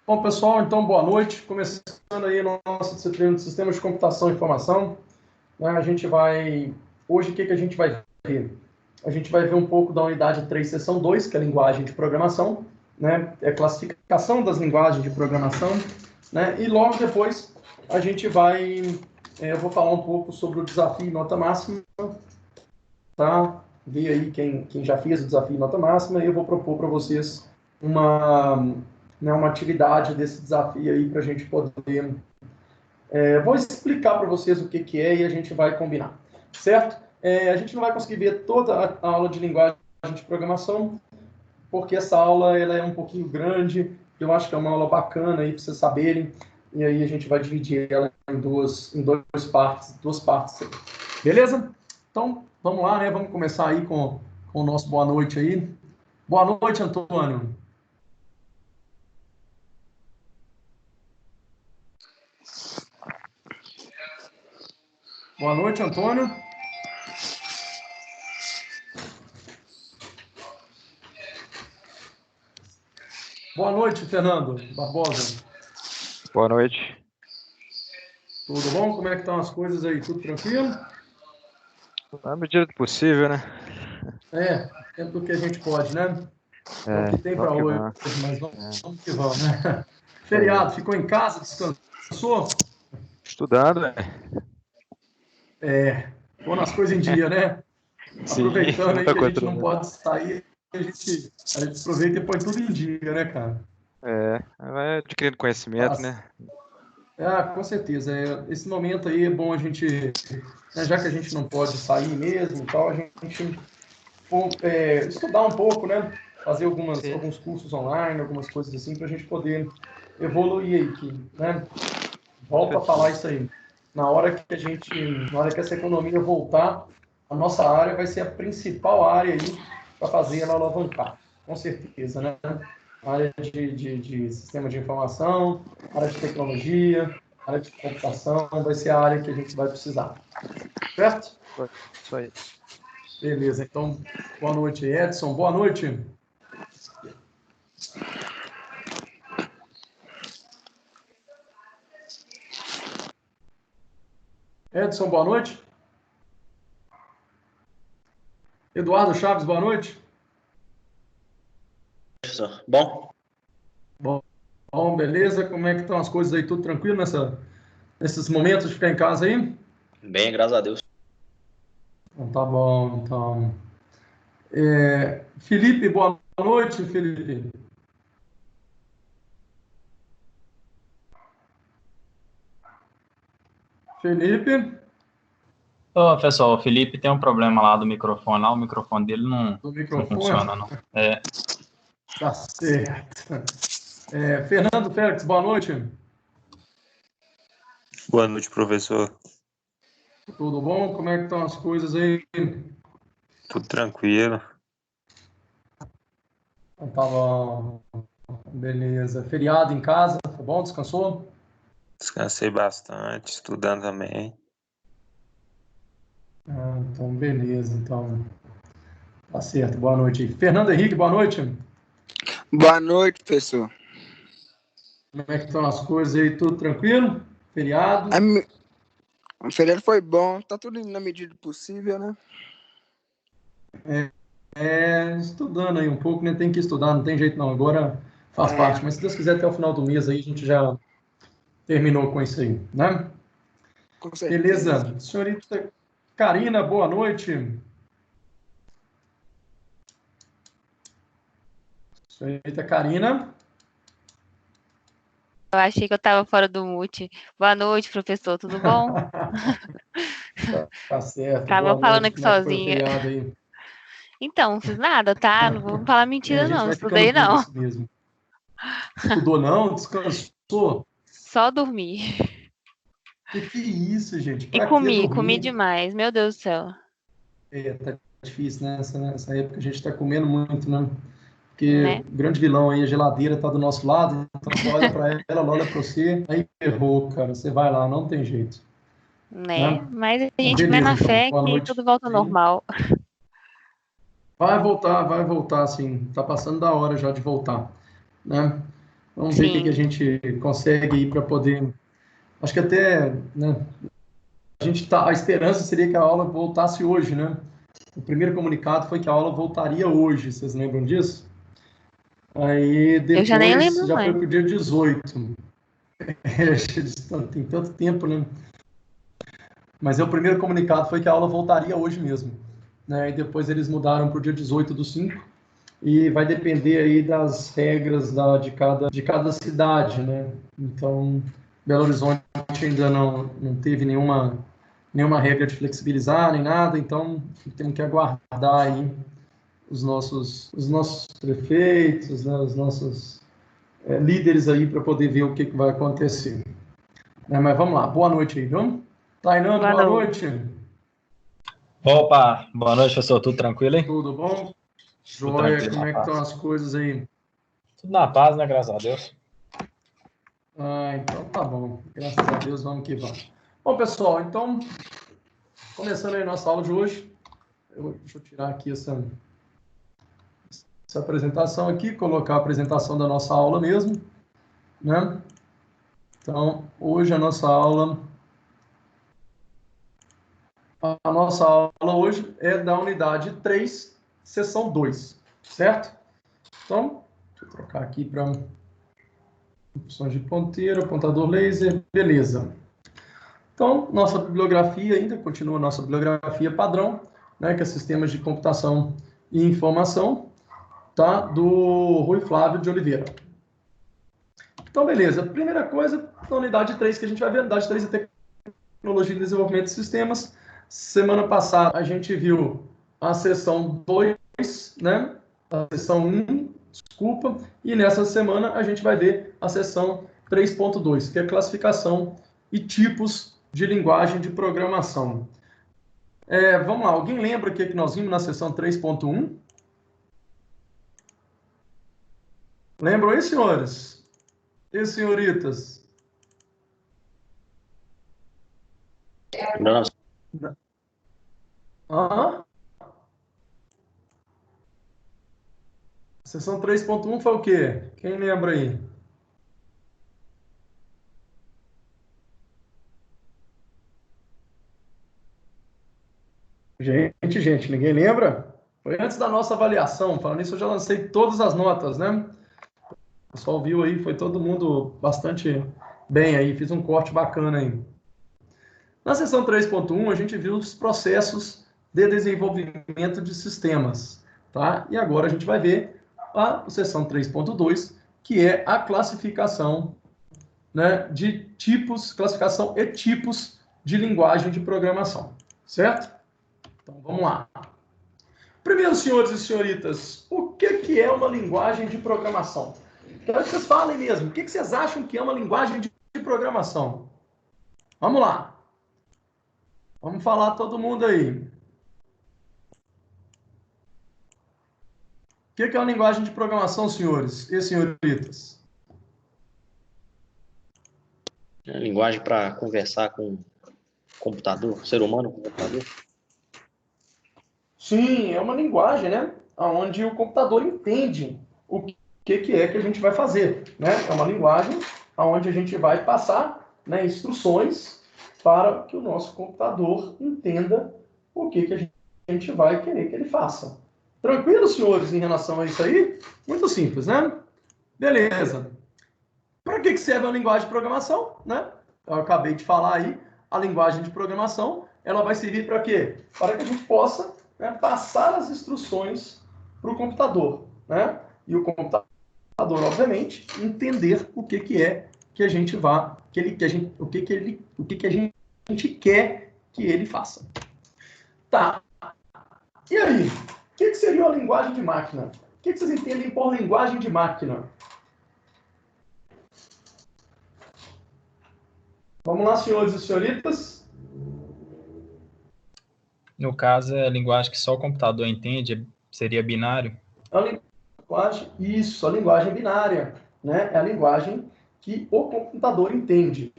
Bom, pessoal, então boa noite. Começando aí a nossa disciplina de Sistemas de Computação e Informação. A gente vai... Hoje, o que a gente vai ver? A gente vai ver um pouco da unidade 3, seção 2, que é a linguagem de programação, né? É a classificação das linguagens de programação, né? E logo depois a gente vai... eu vou falar um pouco sobre o desafio nota máxima, tá? Ver aí quem já fez o desafio nota máxima e eu vou propor para vocês uma atividade desse desafio aí para a gente poder... vou explicar para vocês o que é e a gente vai combinar, certo? A gente não vai conseguir ver toda a aula de linguagem de programação, porque essa aula ela é um pouquinho grande, eu acho que é uma aula bacana aí para vocês saberem, e aí a gente vai dividir ela em duas partes. Beleza? Então, vamos lá, né? Vamos começar aí com o nosso boa noite aí. Boa noite, Antônio. Boa noite, Antônio. Boa noite, Fernando Barbosa. Boa noite. Tudo bom? Como é que estão as coisas aí? Tudo tranquilo? Na medida do possível, né? Dentro do que a gente pode, né? É o que tem para Vamos que hoje, vamos. mas vamos que vamos, né? Feriado, ficou em casa, descansou? Estudando, né? Pondo as coisas em dia, né? Sim, Aproveitando aí muita que a coisa gente pelo não menos. pode sair, a gente aproveita e põe tudo em dia, né, cara? Vai adquirindo conhecimento, né? Com certeza. Esse momento aí é bom a gente, né, já que a gente não pode sair mesmo e tal, a gente estudar um pouco, né? Fazer Sim. alguns cursos online, algumas coisas assim, para a gente poder evoluir aí, né? Com Volto a falar certeza. isso aí. Na hora que essa economia voltar, a nossa área vai ser a principal área aí para fazer ela alavancar, com certeza, né? A área de sistema de informação, área de tecnologia, área de computação, vai ser a área que a gente vai precisar. Certo? Isso aí. Beleza, então, boa noite, Edson. Boa noite. Edson, boa noite. Eduardo Chaves, boa noite. Bom? Bom, beleza? Como é que estão as coisas aí? Tudo tranquilo nesses momentos de ficar em casa aí? Bem, graças a Deus. Então, tá bom, então. Felipe, boa noite, Felipe. Felipe, Ô, pessoal, o Felipe tem um problema lá do microfone, lá o microfone dele do não microfone. funciona, não. Tá certo. Fernando Félix, boa noite. Boa noite, professor. Tudo bom? Como é que estão as coisas aí? Tudo tranquilo. Então, tá bom. Beleza. Feriado em casa, tá bom? Descansou? Descansei bastante, estudando também. Então, beleza. Então, tá certo. Boa noite. Fernando Henrique, boa noite. Boa noite, professor. Como é que estão as coisas aí? Tudo tranquilo? Feriado? O feriado foi bom, tá tudo indo na medida do possível, né? Estudando aí um pouco, né? Tem que estudar, não tem jeito não. Agora faz parte. Mas se Deus quiser, até o final do mês aí, a gente já terminou com isso aí, né? Com certeza. Beleza. Senhorita Karina, boa noite. Senhorita Karina. Eu achei que eu estava fora do mute. Boa noite, professor, tudo bom? Tá certo. Tava Boa falando noite. aqui Como é que foi o sozinha. feriado aí? Então, não fiz nada, tá? Não vou falar mentira, A gente não. vai ficando Estudei, por não. isso mesmo. Estudou não? Descansou? Só dormi. Que isso, gente? E Pra que comi dormir? demais. Meu Deus do céu. Tá difícil, né? Nessa época a gente tá comendo muito, né? Porque Né? o grande vilão aí, a geladeira tá do nosso lado, então você olha para ela, ela olha para você, aí errou, cara. Você vai lá, não tem jeito. Né? Né? Mas a Então, gente vai beleza, na então. fé Boa que noite. tudo volta ao normal. Vai voltar, sim. Tá passando da hora já de voltar, né? Vamos ver o que Sim. a gente consegue aí para poder... Acho que até, né, a esperança seria que a aula voltasse hoje, né? O primeiro comunicado foi que a aula voltaria hoje, vocês lembram disso? Aí Eu já nem depois lembro já foi mais. para o dia 18. Tem tanto tempo, né? Mas o primeiro comunicado foi que a aula voltaria hoje mesmo, né? E depois eles mudaram para o dia 18/5 e vai depender aí das regras de cada cidade, né? Então, Belo Horizonte ainda não teve nenhuma regra de flexibilizar nem nada, então temos que aguardar aí os nossos prefeitos, né? Os nossos líderes aí para poder ver o que vai acontecer. Mas vamos lá, boa noite aí, viu? Tainã, Boa boa noite. noite. Opa, boa noite, professor. Tudo tranquilo, hein? Tudo bom? Tudo Joia, tranquilo, como é que rapaz. estão as coisas aí? Tudo na paz, né? Graças a Deus. Então tá bom. Graças a Deus, vamos que vamos. Bom, pessoal, então, começando aí a nossa aula de hoje, deixa eu tirar aqui essa apresentação aqui, colocar a apresentação da nossa aula mesmo, né? Então, hoje a nossa aula hoje é da unidade 3, seção 2, certo? Então, deixa eu trocar aqui para opções de ponteiro, apontador laser, beleza. Então, nossa bibliografia ainda continua nossa bibliografia padrão, né, que é Sistemas de Computação e Informação, tá, do Rui Flávio de Oliveira. Então, beleza. Primeira coisa, na unidade 3 que a gente vai ver, a unidade 3 é Tecnologia e Desenvolvimento de Sistemas. Semana passada a gente viu a seção 2, né, a seção 1, desculpa, e nessa semana a gente vai ver a seção 3.2, que é classificação e tipos de linguagem de programação. Vamos lá, alguém lembra o que nós vimos na seção 3.1? Lembram aí, senhores? E senhoritas? Não, Aham. Seção 3.1 foi o quê? Quem lembra aí? Gente, ninguém lembra? Foi antes da nossa avaliação. Falando nisso, eu já lancei todas as notas, né? O pessoal viu aí, foi todo mundo bastante bem aí, fiz um corte bacana aí. Na seção 3.1, a gente viu os processos de desenvolvimento de sistemas, tá? E agora a gente vai ver a seção 3.2, que é a classificação, né, de tipos, classificação e tipos de linguagem de programação, certo? Então, vamos lá. Primeiro, senhores e senhoritas, o que é uma linguagem de programação? Quero que vocês falem mesmo. O que vocês acham que é uma linguagem de programação? Vamos lá. Vamos falar todo mundo aí. O que é uma linguagem de programação, senhores e senhoritas? é linguagem para conversar com computador, ser humano com computador. Sim, é uma linguagem, né? Onde o computador entende o que é que a gente vai fazer, né? É uma linguagem onde a gente vai passar, né, instruções para que o nosso computador entenda o que a gente vai querer que ele faça. Tranquilo, senhores, em relação a isso aí? Muito simples, né? Beleza. Para que serve a linguagem de programação, né? Eu acabei de falar aí, a linguagem de programação, ela vai servir para quê? Para que a gente possa, né, passar as instruções para o computador, né? E o computador, obviamente, entender o que é que a gente vai, o que a gente quer que ele faça. Tá. E aí? O que seria uma linguagem de máquina? O que vocês entendem por linguagem de máquina? Vamos lá, senhores e senhoritas. No caso, é a linguagem que só o computador entende, seria binário. A linguagem binária, né? É a linguagem que o computador entende.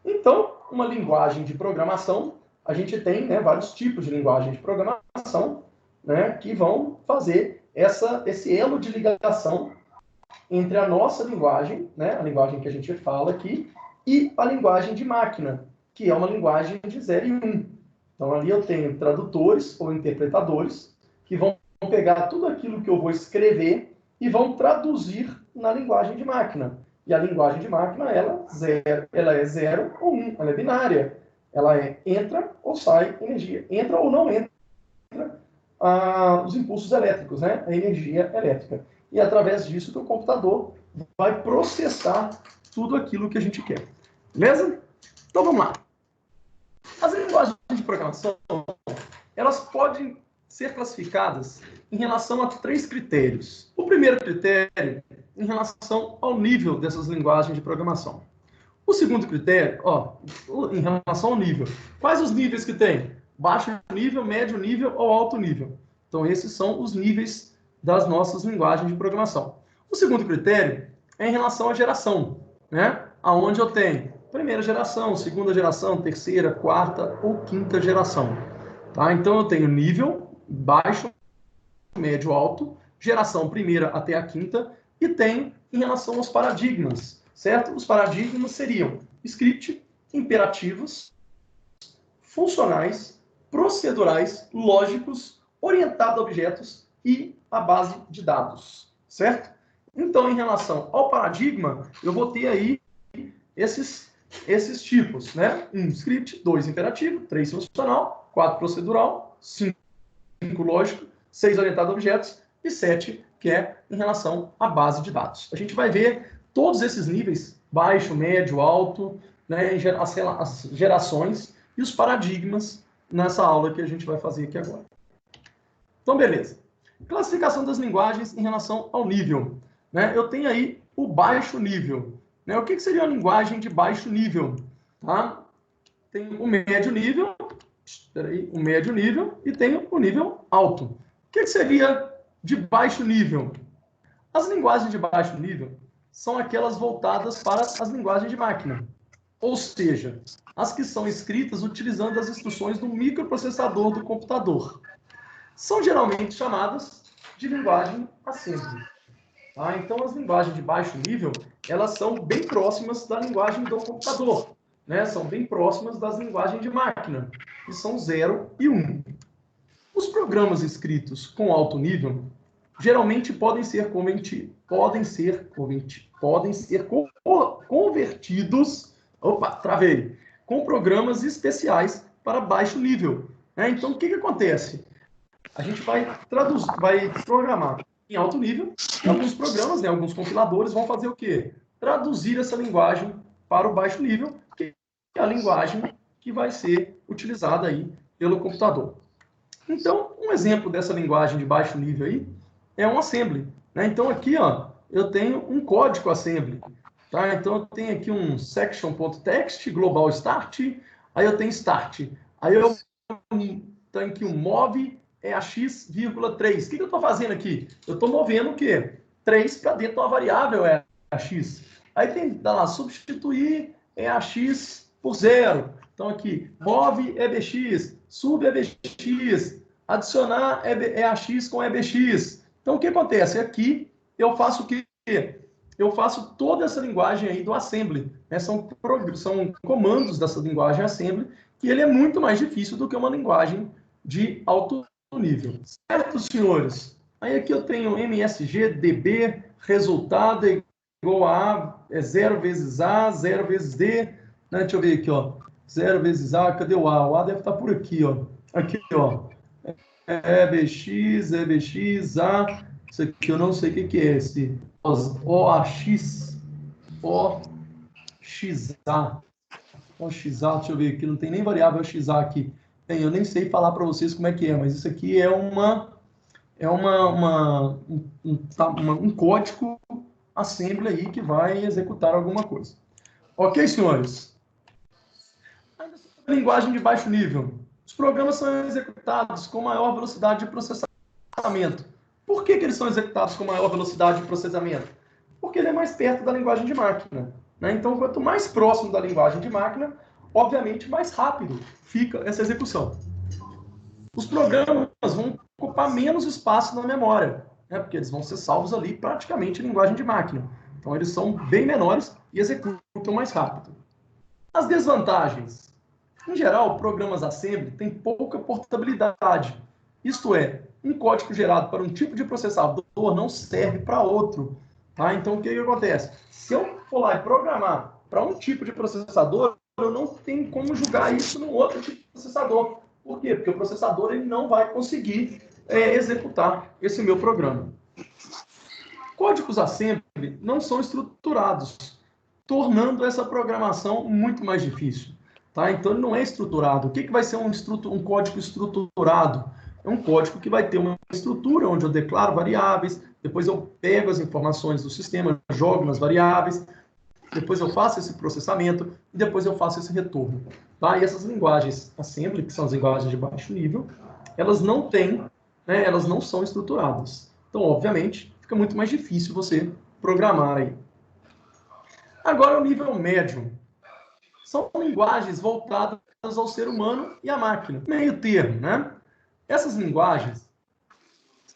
Então, uma linguagem de programação, a gente tem, né, vários tipos de linguagem de programação, né, que vão fazer esse elo de ligação entre a nossa linguagem, né, a linguagem que a gente fala aqui, e a linguagem de máquina, que é uma linguagem de 0 e 1. Então, ali eu tenho tradutores ou interpretadores que vão pegar tudo aquilo que eu vou escrever e vão traduzir na linguagem de máquina. E a linguagem de máquina, ela é 0 ou 1, ela é binária. Ela entra ou sai energia, entra ou não entra os impulsos elétricos, né? A energia elétrica. E é através disso que o computador vai processar tudo aquilo que a gente quer. Beleza? Então vamos lá. As linguagens de programação, elas podem ser classificadas em relação a 3 critérios. O primeiro critério, em relação ao nível dessas linguagens de programação. O segundo critério, em relação ao nível. Quais os níveis que tem? Baixo nível, médio nível ou alto nível. Então, esses são os níveis das nossas linguagens de programação. O segundo critério é em relação à geração, né? Onde eu tenho primeira geração, segunda geração, terceira, quarta ou quinta geração. Tá? Então, eu tenho nível, baixo, médio, alto, geração primeira até a quinta, e tenho em relação aos paradigmas, certo? Os paradigmas seriam script, imperativos, funcionais, procedurais, lógicos, orientado a objetos e a base de dados, certo? Então, em relação ao paradigma, eu vou ter aí esses tipos, né? 1 script, 2 imperativo, 3 funcional, 4 procedural, 5 lógico, 6 orientado a objetos e 7 que é em relação à base de dados. A gente vai ver todos esses níveis, baixo, médio, alto, né, as gerações e os paradigmas nessa aula que a gente vai fazer aqui agora. Então, beleza. Classificação das linguagens em relação ao nível. Né? Eu tenho aí o baixo nível. Né? O que seria uma linguagem de baixo nível? Tá? Tem o médio nível, o médio nível e tem o nível alto. O que seria de baixo nível? As linguagens de baixo nível são aquelas voltadas para as linguagens de máquina. Ou seja, as que são escritas utilizando as instruções do microprocessador do computador. São geralmente chamadas de linguagem assembly. Tá? Então, as linguagens de baixo nível, elas são bem próximas da linguagem do computador. Né? São bem próximas das linguagens de máquina, que são 0 e 1. Os programas escritos com alto nível geralmente podem ser convertidos, com programas especiais para baixo nível. Né? Então, o que acontece? A gente vai programar em alto nível, e alguns programas, né, alguns compiladores vão fazer o quê? Traduzir essa linguagem para o baixo nível, que é a linguagem que vai ser utilizada aí pelo computador. Então, um exemplo dessa linguagem de baixo nível aí é um assembly. Né? Então, aqui, eu tenho um código assembly. Tá? Então, eu tenho aqui um section.txt, global start, aí eu tenho start. Aí eu tenho aqui um move EAX,3. O que eu estou fazendo aqui? Eu estou movendo o quê? 3 para dentro de uma variável EAX. Aí tem, lá, substituir EAX por 0. Então, aqui, move EBX, sub EBX, adicionar EAX com EBX. Então, o que acontece? Aqui, eu faço o quê? Eu faço toda essa linguagem aí do assembly. Né? São comandos dessa linguagem assembly, que ele é muito mais difícil do que uma linguagem de alto nível. Certo, senhores? Aí aqui eu tenho MSG, DB, resultado é igual a 0 vezes A, 0 vezes D. Né? Deixa eu ver aqui, ó. 0 vezes A, cadê o A? O A deve estar por aqui, ó. Aqui, ó. EBX, A. Isso aqui eu não sei o que é esse. OAX. OXA. OXA, deixa eu ver aqui. Não tem nem variável XA aqui. Eu nem sei falar para vocês como é que é, mas isso aqui é um código assembly aí que vai executar alguma coisa. Ok, senhores? Linguagem de baixo nível. Os programas são executados com maior velocidade de processamento. Por que eles são executados com maior velocidade de processamento? Porque ele é mais perto da linguagem de máquina. Né? Então, quanto mais próximo da linguagem de máquina, obviamente, mais rápido fica essa execução. Os programas vão ocupar menos espaço na memória. né? Porque eles vão ser salvos ali praticamente em linguagem de máquina. Então, eles são bem menores e executam mais rápido. As desvantagens. Em geral, programas Assembly têm pouca portabilidade. Isto é, um código gerado para um tipo de processador não serve para outro. Tá? Então, o que acontece? Se eu for lá e programar para um tipo de processador, eu não tenho como julgar isso num outro tipo de processador. Por quê? Porque o processador ele não vai conseguir executar esse meu programa. Códigos Assembly não são estruturados, tornando essa programação muito mais difícil. Tá? Então, ele não é estruturado. O que vai ser um código estruturado? É um código que vai ter uma estrutura onde eu declaro variáveis, depois eu pego as informações do sistema, jogo nas variáveis, depois eu faço esse processamento e depois eu faço esse retorno. Tá? E essas linguagens Assembly, que são as linguagens de baixo nível, elas não têm, né, elas não são estruturadas. Então, obviamente, fica muito mais difícil você programar aí. Agora, o nível médio. São linguagens voltadas ao ser humano e à máquina. Meio termo, né? Essas linguagens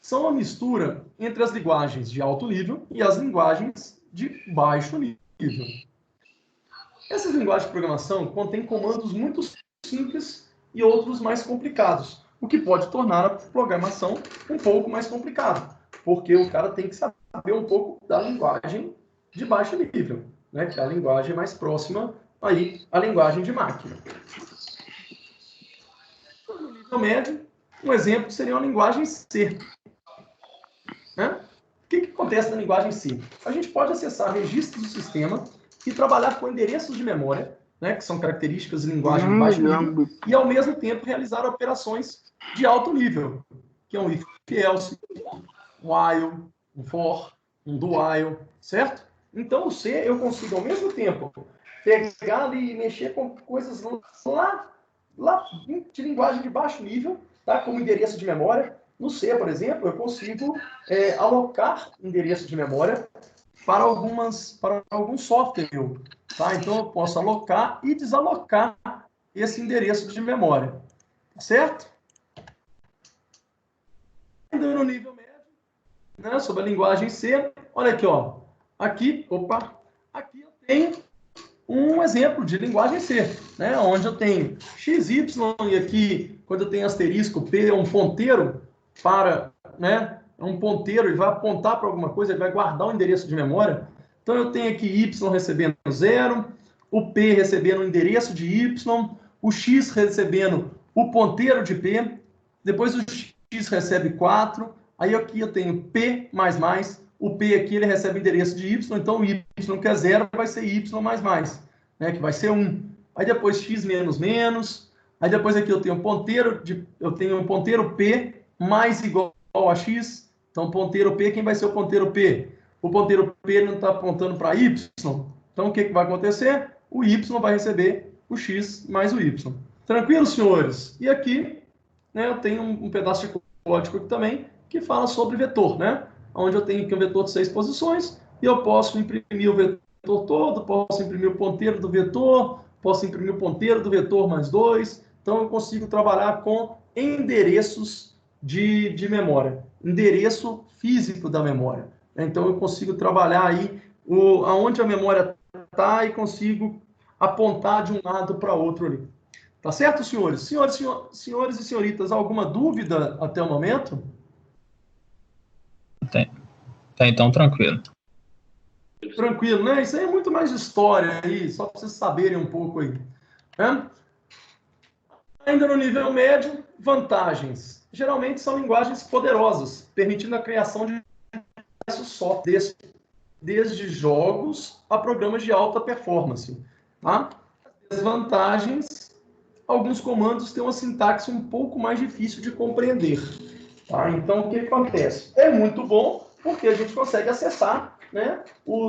são uma mistura entre as linguagens de alto nível e as linguagens de baixo nível. Essas linguagens de programação contêm comandos muito simples e outros mais complicados, o que pode tornar a programação um pouco mais complicada, porque o cara tem que saber um pouco da linguagem de baixo nível, né, que é a linguagem mais próxima aí à linguagem de máquina. No nível médio, um exemplo seria uma linguagem C. Né? O que acontece na linguagem C? A gente pode acessar registros do sistema e trabalhar com endereços de memória, né, que são características de linguagem de baixo nível, e ao mesmo tempo realizar operações de alto nível, que é um if else, um while, um for, um do while, certo? Então, o C eu consigo ao mesmo tempo pegar ali e mexer com coisas lá de linguagem de baixo nível, tá? Como endereço de memória. No C, por exemplo, eu consigo alocar endereço de memória para algum software. Tá? Então, eu posso alocar e desalocar esse endereço de memória. Certo? Ainda no nível médio, né, sobre a linguagem C, olha aqui, ó. Aqui eu tenho um exemplo de linguagem C, né, onde eu tenho XY e aqui, quando eu tenho asterisco, P é um ponteiro para, né, é um ponteiro, ele vai apontar para alguma coisa, ele vai guardar o endereço de memória. Então, eu tenho aqui Y recebendo 0, o P recebendo o endereço de Y, o X recebendo o ponteiro de P, depois o X recebe 4, aí aqui eu tenho P++, o P aqui ele recebe o endereço de Y, então o Y que é 0 vai ser Y++, né, que vai ser 1. Aí depois X menos menos, aí depois aqui eu tenho um ponteiro P mais igual a X, então ponteiro P, quem vai ser o ponteiro P? O ponteiro P não está apontando para Y, então o que vai acontecer? O Y vai receber o X mais o Y. Tranquilo, senhores? E aqui, né, eu tenho um pedaço de código aqui também, que fala sobre vetor, né? Onde eu tenho aqui um vetor de 6 posições, e eu posso imprimir o vetor todo, posso imprimir o ponteiro do vetor, posso imprimir o ponteiro do vetor mais 2, então eu consigo trabalhar com endereços de memória, endereço físico da memória. Então eu consigo trabalhar aí aonde a memória está e consigo apontar de um lado para outro ali. Tá certo, senhores? Senhores e senhoritas, alguma dúvida até o momento? Tem. Tá, então, tranquilo. Tranquilo, né? Isso aí é muito mais história aí, só para vocês saberem um pouco aí. Né? Ainda no nível médio, vantagens. Geralmente são linguagens poderosas, permitindo a criação de diversos softwares, desde jogos a programas de alta performance. Tá? Desvantagens, alguns comandos têm uma sintaxe um pouco mais difícil de compreender. Tá? Então, o que acontece? É muito bom porque a gente consegue acessar, né, o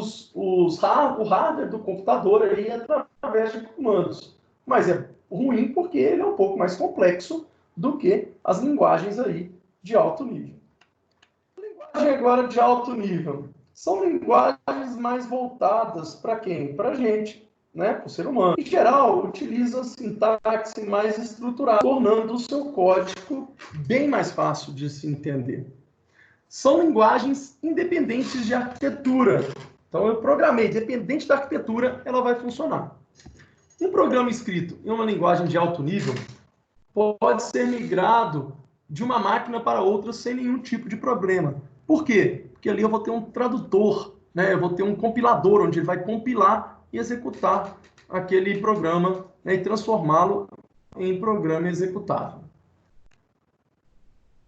hardware do computador aí através de comandos. Mas é ruim porque ele é um pouco mais complexo do que as linguagens aí de alto nível. Linguagem agora de alto nível. São linguagens mais voltadas para quem? Para a gente, né? Para o ser humano. Em geral, utiliza sintaxe mais estruturada, tornando o seu código bem mais fácil de se entender. são linguagens independentes de arquitetura. Então, eu programei, dependente da arquitetura, ela vai funcionar. Um programa escrito em uma linguagem de alto nível pode ser migrado de uma máquina para outra sem nenhum tipo de problema. Por quê? Porque ali eu vou ter um tradutor, né? Eu vou ter um compilador, onde ele vai compilar e executar aquele programa, né? E transformá-lo em programa executável.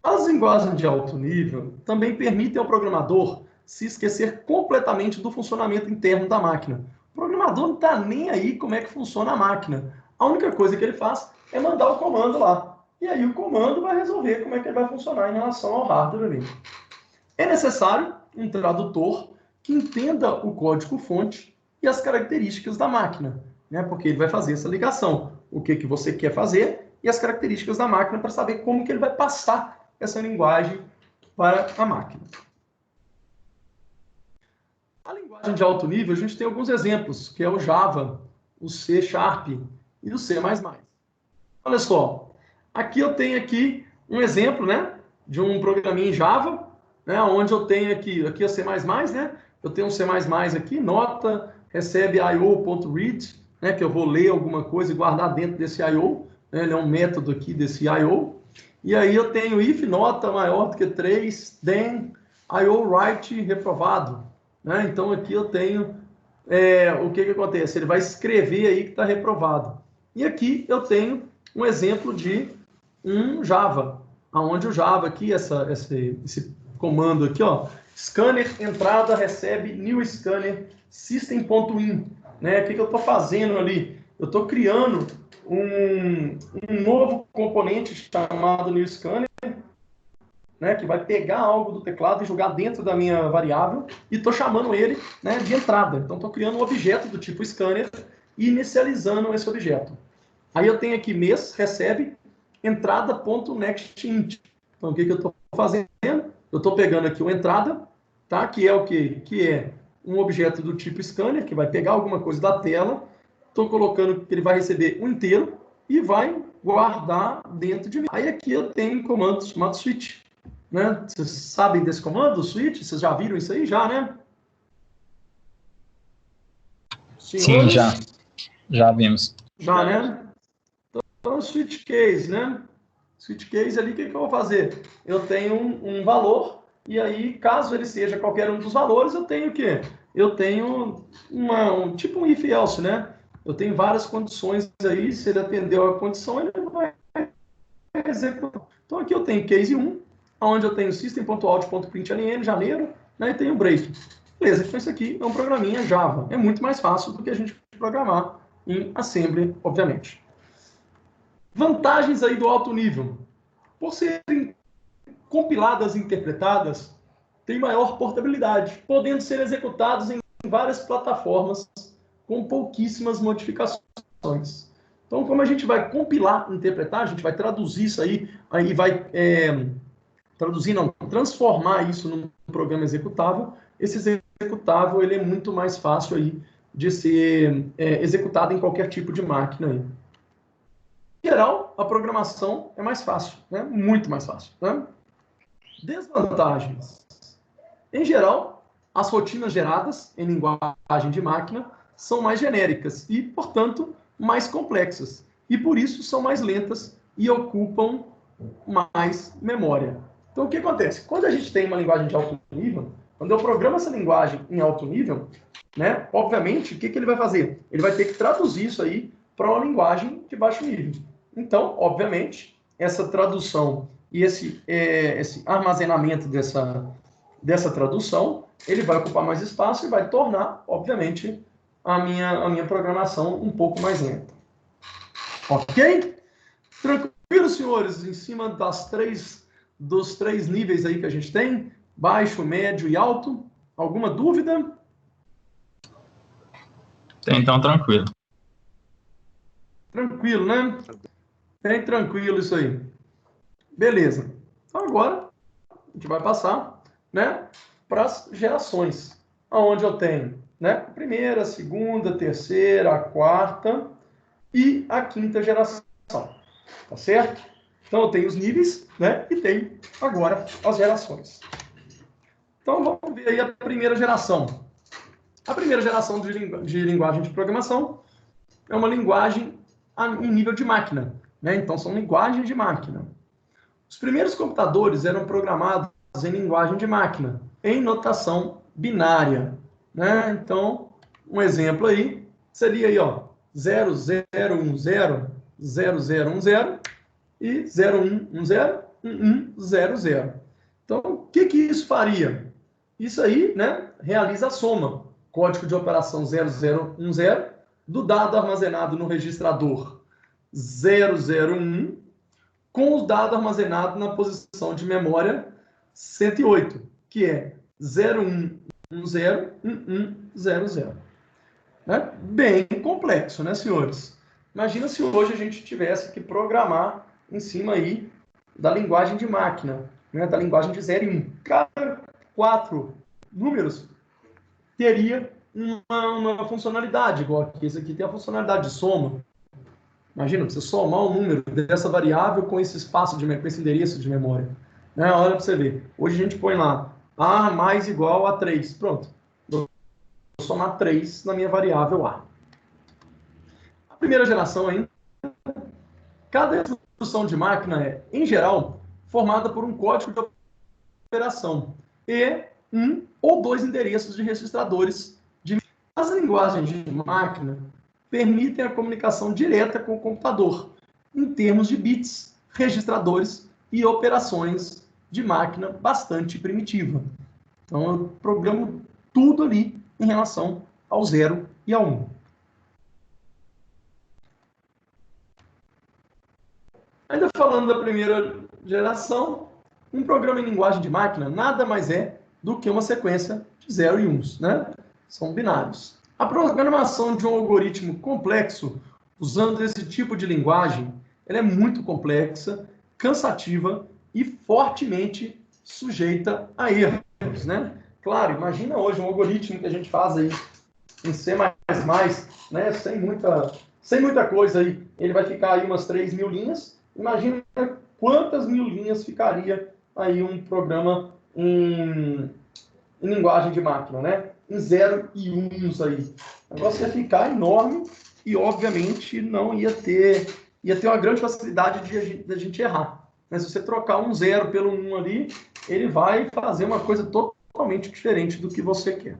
As linguagens de alto nível também permitem ao programador se esquecer completamente do funcionamento interno da máquina. O programador não está nem aí como é que funciona a máquina. A única coisa que ele faz é mandar o comando lá. E aí o comando vai resolver como é que ele vai funcionar em relação ao hardware ali. É necessário um tradutor que entenda o código-fonte e as características da máquina, né? Porque ele vai fazer essa ligação. O que você quer fazer e as características da máquina para saber como que ele vai passar essa linguagem para a máquina. A linguagem de alto nível, a gente tem alguns exemplos, que é o Java, o C# e o C++. Olha só, aqui eu tenho aqui um exemplo, né, de um programinha em Java, né, onde eu tenho aqui é C++, né, eu tenho um C++ aqui, nota, recebe io.read, né, que eu vou ler alguma coisa e guardar dentro desse io, né, ele é um método aqui desse io, e aí eu tenho if nota maior do que 3, then io_write reprovado, né, então aqui eu tenho o que acontece, ele vai escrever aí que está reprovado. E aqui eu tenho um exemplo de um Java, onde o Java aqui, esse comando aqui, ó, scanner entrada recebe new scanner system.in, né? O que eu estou fazendo ali? Eu estou criando um novo componente chamado new scanner, né? Que vai pegar algo do teclado e jogar dentro da minha variável e estou chamando ele, né, de entrada. Então estou criando um objeto do tipo scanner e inicializando esse objeto. Aí eu tenho aqui mês, recebe, entrada.nextInt. Então, o que eu estou fazendo? Eu estou pegando aqui o entrada, tá? Que é o quê? Que é um objeto do tipo scanner, que vai pegar alguma coisa da tela, estou colocando que ele vai receber um inteiro e vai guardar dentro de mim. Aí aqui eu tenho um comando chamado switch, né? Vocês sabem desse comando, switch? Vocês já viram isso aí? Já, né? Sim, já vimos. Já, né? Então, switch case, né? Switch case ali, o que eu vou fazer? Eu tenho um valor, e aí, caso ele seja qualquer um dos valores, eu tenho o quê? Eu tenho tipo um if else, né? Eu tenho várias condições aí, se ele atendeu a condição, ele vai executar. Então, aqui eu tenho case 1, onde eu tenho system.out.println, janeiro, né? E tenho break. Beleza, então isso aqui é um programinha Java. É muito mais fácil do que a gente programar em Assembly, obviamente. Vantagens aí do alto nível. Por serem compiladas e interpretadas, tem maior portabilidade, podendo ser executados em várias plataformas com pouquíssimas modificações. Então, como a gente vai compilar e interpretar, a gente vai traduzir isso aí vai transformar isso num programa executável. Esse executável ele é muito mais fácil aí de ser executado em qualquer tipo de máquina aí. Em geral, a programação é mais fácil, né? Muito mais fácil, né? Desvantagens. Em geral, as rotinas geradas em linguagem de máquina são mais genéricas e, portanto, mais complexas. E, por isso, são mais lentas e ocupam mais memória. Então, o que acontece? Quando a gente tem uma linguagem de alto nível, quando eu programo essa linguagem em alto nível, né, obviamente, o que ele vai fazer? Ele vai ter que traduzir isso aí para uma linguagem de baixo nível. Então, obviamente, essa tradução e esse armazenamento dessa tradução, ele vai ocupar mais espaço e vai tornar, obviamente, a minha programação um pouco mais lenta. Ok? Tranquilo, senhores? Em cima dos três níveis aí que a gente tem, baixo, médio e alto. Alguma dúvida? Então, tranquilo. Tranquilo, né? Bem tranquilo isso aí. Beleza. Então agora a gente vai passar, né, para as gerações, onde eu tenho, né, a primeira, a segunda, a terceira, a quarta e a quinta geração. Tá certo? Então eu tenho os níveis, né, e tenho agora as gerações. Então, vamos ver aí a primeira geração. A primeira geração de linguagem de programação é uma linguagem em nível de máquina, né? Então, são linguagens de máquina. Os primeiros computadores eram programados em linguagem de máquina, em notação binária, né? Então, um exemplo aí seria aí, ó, 0010, 0010 e 0110, 1100. Então, o que isso faria? Isso aí, né, realiza a soma. Código de operação 0010 do dado armazenado no registrador 001 com o dado armazenado na posição de memória 108, que é 0110, 1100. Né? Bem complexo, né, senhores? Imagina se hoje a gente tivesse que programar em cima aí da linguagem de máquina, né, da linguagem de 0 e 1. Cada 4 números teria uma funcionalidade, igual aqui. Esse aqui tem a funcionalidade de soma. Imagina, você somar o número dessa variável com esse espaço, com esse endereço de memória. Né? Olha para você ver. Hoje a gente põe lá A mais igual a 3. Pronto. Vou somar 3 na minha variável A. A primeira geração ainda, cada instrução de máquina é, em geral, formada por um código de operação e um ou dois endereços de registradores. As linguagens de máquina permitem a comunicação direta com o computador, em termos de bits, registradores e operações de máquina bastante primitiva. Então, eu programo tudo ali em relação ao 0 e ao 1. Ainda falando da primeira geração, um programa em linguagem de máquina nada mais é do que uma sequência de 0 e 1, né? São binários. A programação de um algoritmo complexo, usando esse tipo de linguagem, ela é muito complexa, cansativa e fortemente sujeita a erros, né? Claro, imagina hoje um algoritmo que a gente faz aí em C++, né? Sem muita coisa aí, ele vai ficar aí umas 3.000 linhas. Imagina quantas 1.000 linhas ficaria aí um programa em linguagem de máquina, né? Em 0 e 1 aí. O negócio ia ficar enorme e, obviamente, não ia ter uma grande facilidade de a gente errar. Mas se você trocar um 0 pelo 1 ali, ele vai fazer uma coisa totalmente diferente do que você quer.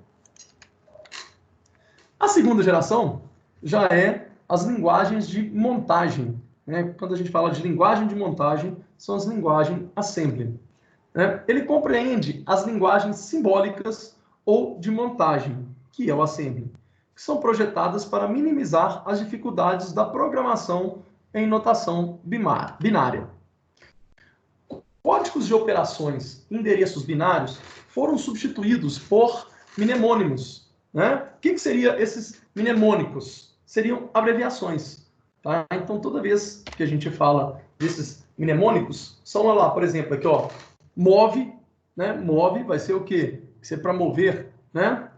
A segunda geração já é as linguagens de montagem. Né? Quando a gente fala de linguagem de montagem, são as linguagens assembly. Né? Ele compreende as linguagens simbólicas ou de montagem, que é o assembly, que são projetadas para minimizar as dificuldades da programação em notação binária. Códigos de operações em endereços binários foram substituídos por mnemônimos. Né? O que seriam esses mnemônicos? Seriam abreviações. Tá? Então, toda vez que a gente fala desses mnemônicos, são lá, por exemplo, aqui, ó, move, né? Move vai ser o quê? Vai ser para mover, né?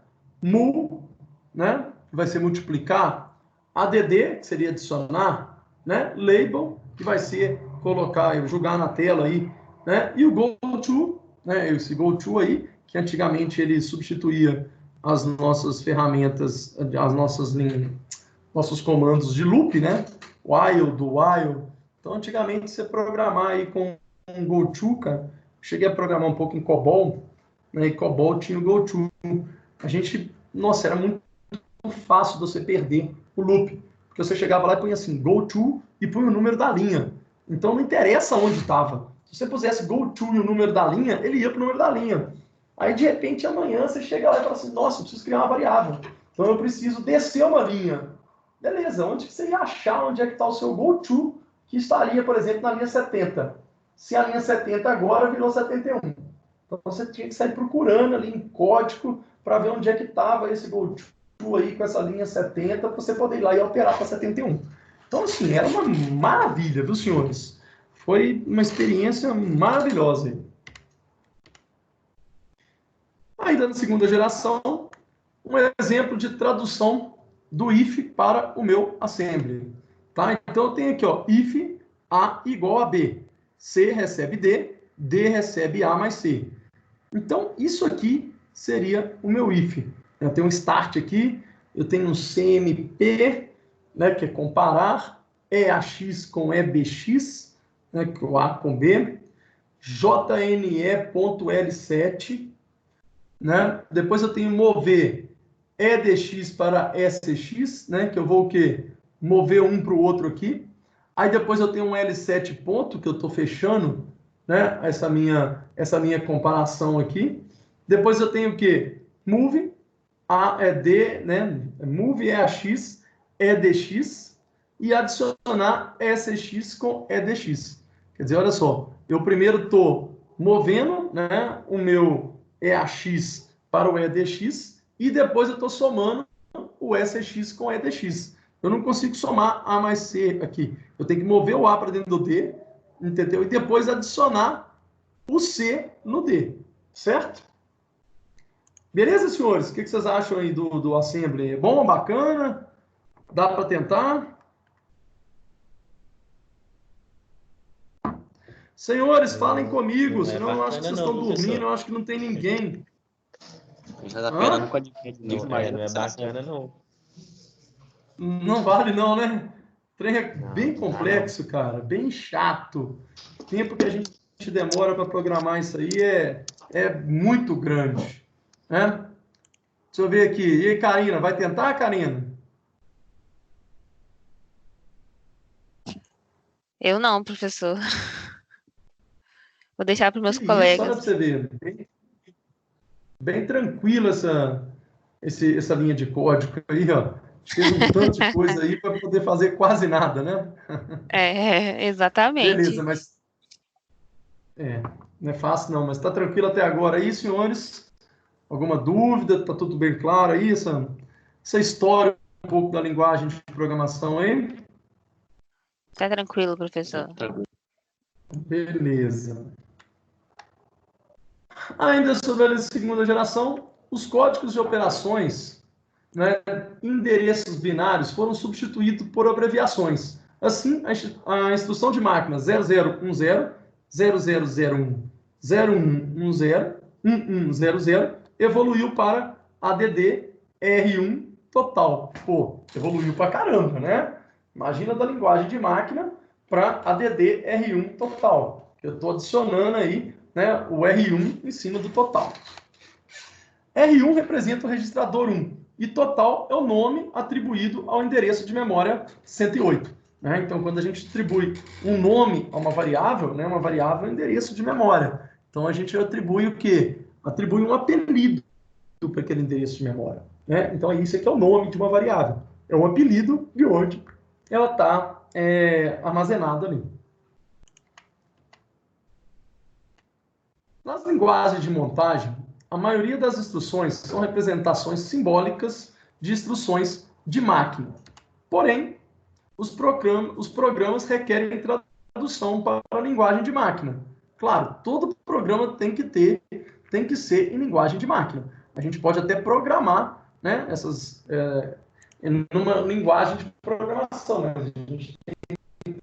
Mu, né? Vai ser multiplicar. ADD, que seria adicionar, né? Label, que vai ser colocar, jogar na tela aí, né? E o goTo, né? Esse goTo aí, que antigamente ele substituía as nossas ferramentas, nossos comandos de loop, né? While, do while. Então, antigamente, você programar aí com um goTo, cara, cheguei a programar um pouco em COBOL, né? E COBOL tinha o goTo. A gente, nossa, era muito fácil de você perder o loop, porque você chegava lá e punha assim, goTo, e punha o número da linha. Então, não interessa onde estava. Se você pusesse goTo e o número da linha, ele ia para o número da linha. Aí, de repente, amanhã, você chega lá e fala assim, nossa, eu preciso criar uma variável. Então, eu preciso descer uma linha. Beleza, onde que você ia achar onde é que está o seu goTo, que estaria, por exemplo, na linha 70? Se a linha 70 agora virou 71. Então, você tinha que sair procurando ali em código para ver onde é que estava esse goTo aí com essa linha 70, para você poder ir lá e alterar para 71. Então, assim, era uma maravilha, viu, senhores? Foi uma experiência maravilhosa. Ainda na segunda geração, um exemplo de tradução do if para o meu assembly. Tá? Então, eu tenho aqui, ó, if A igual a B. C recebe D, D recebe A mais C. Então, isso aqui seria o meu if. Eu tenho um start aqui, eu tenho um CMP, né, que é comparar, EAX com EBX, né, que é o A com B, JNE.L7, né? Depois eu tenho mover EDX para SX, né? Que eu vou o quê? Mover um para o outro aqui. Aí depois eu tenho um L7 ponto, que eu estou fechando, né? Essa minha comparação aqui. Depois eu tenho o quê? Move, AED, né? Move EAX, EDX, e adicionar SX com EDX. Quer dizer, olha só, eu primeiro estou movendo, né, o meu EAX para o EDX e depois eu estou somando o SX com o EDX. Eu não consigo somar A mais C aqui. Eu tenho que mover o A para dentro do D, entendeu? E depois adicionar o C no D, certo? Beleza, senhores? O que vocês acham aí do assembly? É bom, bacana? Dá para tentar? Senhores, falem comigo, não é senão eu acho que bacana vocês não, estão professor. dormindo, eu acho que não tem ninguém. Já tá Hã? esperando com a diferença muito Não, mais. não é bacana, não. Não vale não, né? O trem é Não, bem não dá, complexo, cara, bem chato. O tempo que a gente demora para programar isso aí é muito grande, né? Deixa eu ver aqui. E aí, Karina, vai tentar, Karina? Eu não, professor. Vou deixar para os meus Que isso, olha colegas. para você ver. Bem tranquila essa linha de código aí, ó. Fez um tanto de coisa aí para poder fazer quase nada, né? Exatamente. Beleza, mas não é fácil não, mas está tranquilo até agora aí, senhores? Alguma dúvida? Está tudo bem claro aí? Essa história um pouco da linguagem de programação aí? Tá tranquilo, professor. Beleza. Ainda sobre a segunda geração, os códigos de operações, né, endereços binários foram substituídos por abreviações. Assim, a instrução de máquina 0010, 0001, 0110, 1100 evoluiu para ADD R1 total. Pô, evoluiu pra caramba, né? Imagina da linguagem de máquina para ADD R1 total. Eu estou adicionando aí, né, o R1 em cima do total. R1 representa o registrador 1 e total é o nome atribuído ao endereço de memória 108. Né? Então, quando a gente atribui um nome a uma variável, né, uma variável é um endereço de memória. Então, a gente atribui o quê? Atribui um apelido para aquele endereço de memória. Né? Então, isso aqui é o nome de uma variável. É o apelido de onde ela está armazenada ali. Nas linguagens de montagem, a maioria das instruções são representações simbólicas de instruções de máquina. Porém, os programas requerem tradução para a linguagem de máquina. Claro, todo programa tem que ser em linguagem de máquina. A gente pode até programar, né, numa linguagem de programação. Né? A gente tem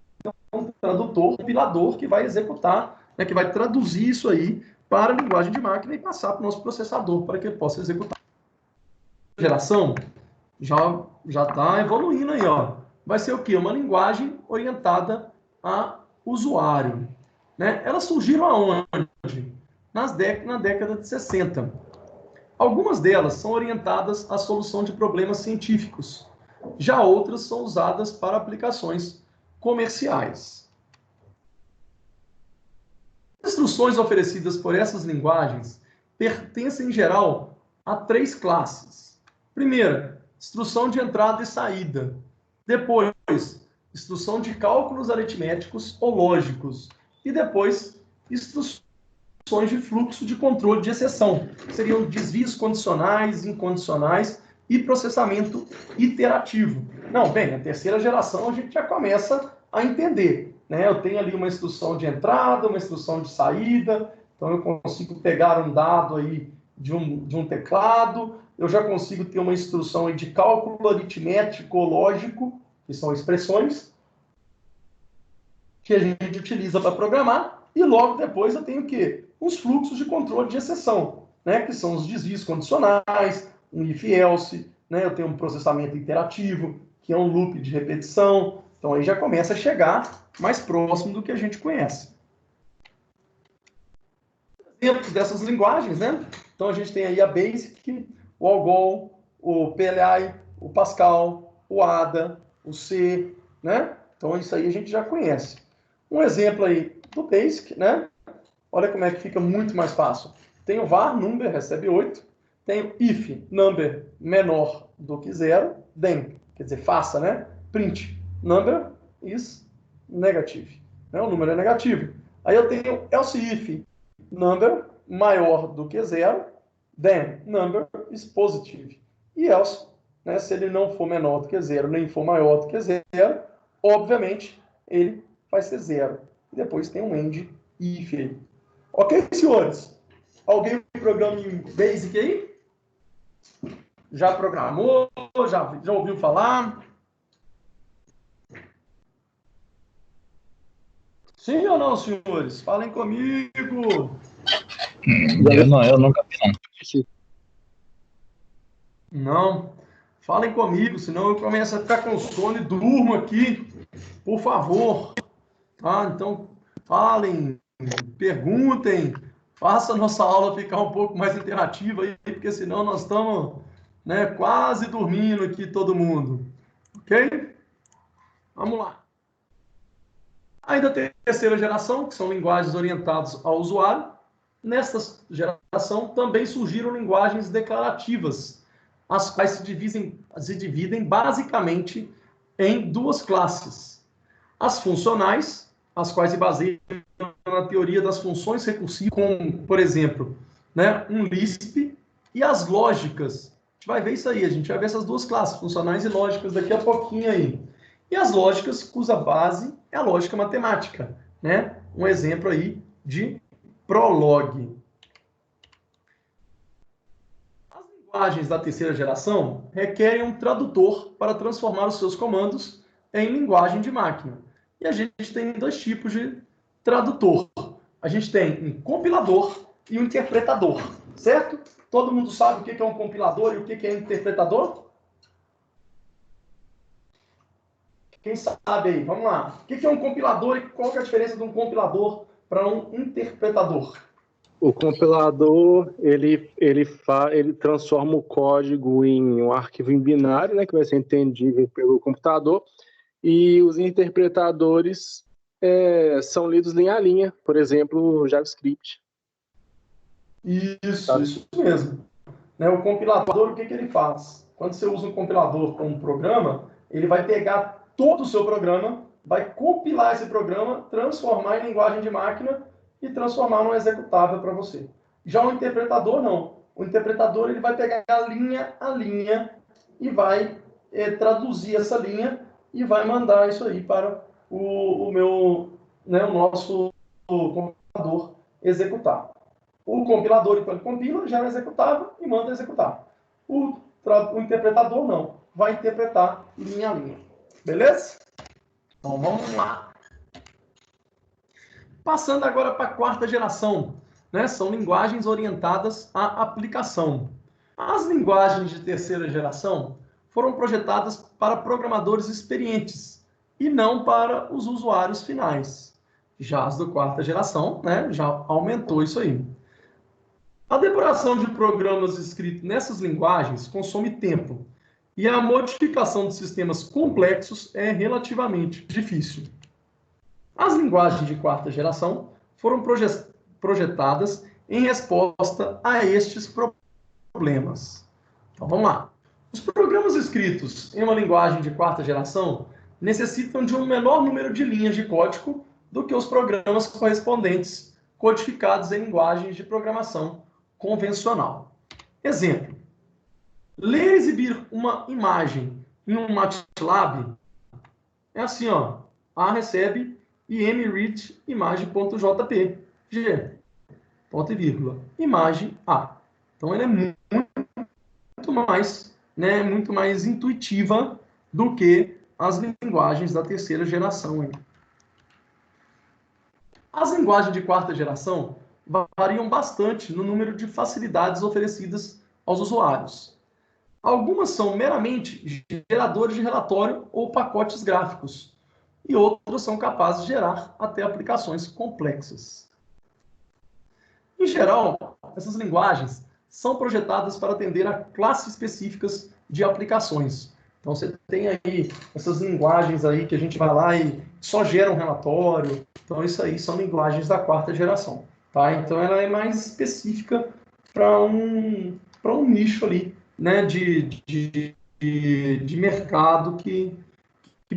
um tradutor, um compilador que vai executar, né, que vai traduzir isso aí para a linguagem de máquina e passar para o nosso processador para que ele possa executar. A geração já está evoluindo aí, ó. Vai ser o quê? Uma linguagem orientada a usuário. Né? Elas surgiram aonde? Na década de 60. Algumas delas são orientadas à solução de problemas científicos. Já outras são usadas para aplicações comerciais. As instruções oferecidas por essas linguagens pertencem, em geral, a 3 classes. Primeira, instrução de entrada e saída. Depois, instrução de cálculos aritméticos ou lógicos. E depois, instruções de fluxo de controle de exceção. Seriam desvios condicionais, incondicionais e processamento iterativo. Não, bem, na terceira geração a gente já começa a entender. Né? Eu tenho ali uma instrução de entrada, uma instrução de saída, então eu consigo pegar um dado aí de um teclado, eu já consigo ter uma instrução aí de cálculo aritmético ou lógico, que são expressões que a gente utiliza para programar, E logo depois eu tenho o quê? Os fluxos de controle de exceção, né? Que são os desvios condicionais, um if-else, né? Eu tenho um processamento interativo, que é um loop de repetição. Então aí já começa a chegar mais próximo do que a gente conhece. Exemplos dessas linguagens, né? Então a gente tem aí a BASIC, o ALGOL, o PLI, o Pascal, o ADA, o C, né? Então isso aí a gente já conhece. Um exemplo aí do BASIC, né? Olha como é que fica muito mais fácil. Tem o var, number, recebe 8. Tem o if, number, menor do que 0. Then, quer dizer, faça, né? Print, number is negative. Né? O número é negativo. Aí eu tenho else if, number, maior do que 0. Then, number is positive. E else, né? Se ele não for menor do que 0, nem for maior do que 0, obviamente, ele vai ser 0. E depois tem um end if aí. Ok, senhores? Alguém programa em BASIC aí? Já programou? Já ouviu falar? Sim ou não, senhores? Falem comigo. Eu nunca vi, não. Não. Falem comigo, senão eu começo a ficar com sono e durmo aqui. Por favor. Tá? Então, falem, perguntem, faça a nossa aula ficar um pouco mais interativa aí, porque senão nós estamos, né, quase dormindo aqui todo mundo. Ok? Vamos lá. Ainda tem a terceira geração, que são linguagens orientadas ao usuário. Nesta geração também surgiram linguagens declarativas, as quais se dividem basicamente em duas classes. As funcionais, as quais se baseiam na teoria das funções recursivas, como, por exemplo, né, um Lisp, e as lógicas. A gente vai ver isso aí, a gente vai ver essas duas classes, funcionais e lógicas, daqui a pouquinho aí. E as lógicas cuja base é a lógica matemática, né? Um exemplo aí de Prolog. As linguagens da terceira geração requerem um tradutor para transformar os seus comandos em linguagem de máquina. E a gente tem dois tipos de tradutor. A gente tem um compilador e um interpretador, certo? Todo mundo sabe o que é um compilador e o que é um interpretador? Quem sabe aí? Vamos lá. O que é um compilador e qual que é a diferença de um compilador para um interpretador? O compilador, ele transforma o código em um arquivo em binário, né, que vai ser entendível pelo computador, e os interpretadores são lidos linha a linha, por exemplo, o JavaScript. Isso mesmo. Né, o compilador, o que ele faz? Quando você usa um compilador como um programa, ele vai pegar todo o seu programa, vai compilar esse programa, transformar em linguagem de máquina e transformar num executável para você. Já o interpretador, não. O interpretador ele vai pegar linha a linha e vai traduzir essa linha e vai mandar isso aí para o nosso compilador executar. O compilador, quando compila, gera executável e manda executar. O interpretador, não. Vai interpretar linha a linha. Beleza? Então, vamos lá. Passando agora para a quarta geração, né? São linguagens orientadas à aplicação. As linguagens de terceira geração foram projetadas para programadores experientes e não para os usuários finais. Já as da quarta geração, né? Já aumentou isso aí. A depuração de programas escritos nessas linguagens consome tempo e a modificação de sistemas complexos é relativamente difícil. As linguagens de quarta geração foram projetadas em resposta a estes problemas. Então, vamos lá. Os programas escritos em uma linguagem de quarta geração necessitam de um menor número de linhas de código do que os programas correspondentes codificados em linguagens de programação convencional. Exemplo. Ler e exibir uma imagem em um MATLAB é assim, ó. A recebe imread imagem.jpg, ponto e vírgula, imagem A. Então, ela é muito mais intuitiva do que as linguagens da terceira geração. Aí. As linguagens de quarta geração variam bastante no número de facilidades oferecidas aos usuários. Algumas são meramente geradores de relatório ou pacotes gráficos, e outras são capazes de gerar até aplicações complexas. Em geral, essas linguagens são projetadas para atender a classes específicas de aplicações. Então, você tem aí essas linguagens aí que a gente vai lá e só gera um relatório. Então, isso aí são linguagens da quarta geração. Tá? Então, ela é mais específica para um nicho ali, né, de mercado que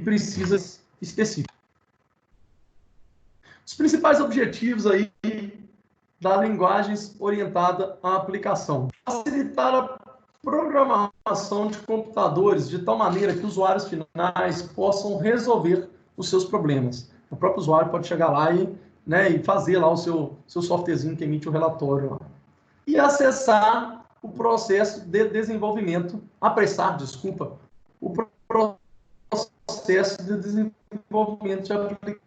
precisa específico. Os principais objetivos aí das linguagens orientadas à aplicação. Facilitar a programação de computadores de tal maneira que usuários finais possam resolver os seus problemas. O próprio usuário pode chegar lá e, né, e fazer lá o seu softwarezinho que emite o relatório lá. E acessar o processo de desenvolvimento, apressar, desculpa, o processo de desenvolvimento de aplicação.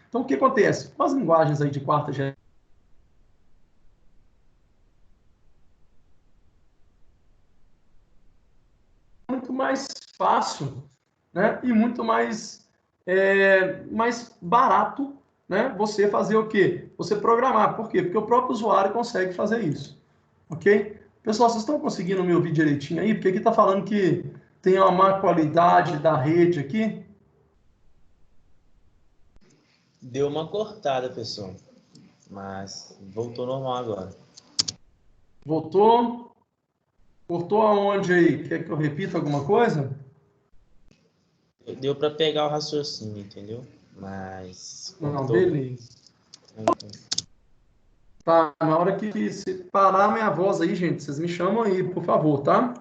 Então, o que acontece? Com as linguagens aí de quarta geração, muito mais fácil, né? E muito mais barato, né? Você fazer o quê? Você programar. Por quê? Porque o próprio usuário consegue fazer isso. Ok? Pessoal, vocês estão conseguindo me ouvir direitinho aí? Porque aqui está falando que tem uma má qualidade da rede aqui. Deu uma cortada, pessoal. Mas voltou normal agora. Voltou? Cortou aonde aí? Quer que eu repita alguma coisa? Deu para pegar o raciocínio, entendeu? Mas... Não, beleza. Tá, na hora que se parar a minha voz aí, gente, vocês me chamam aí, por favor, tá?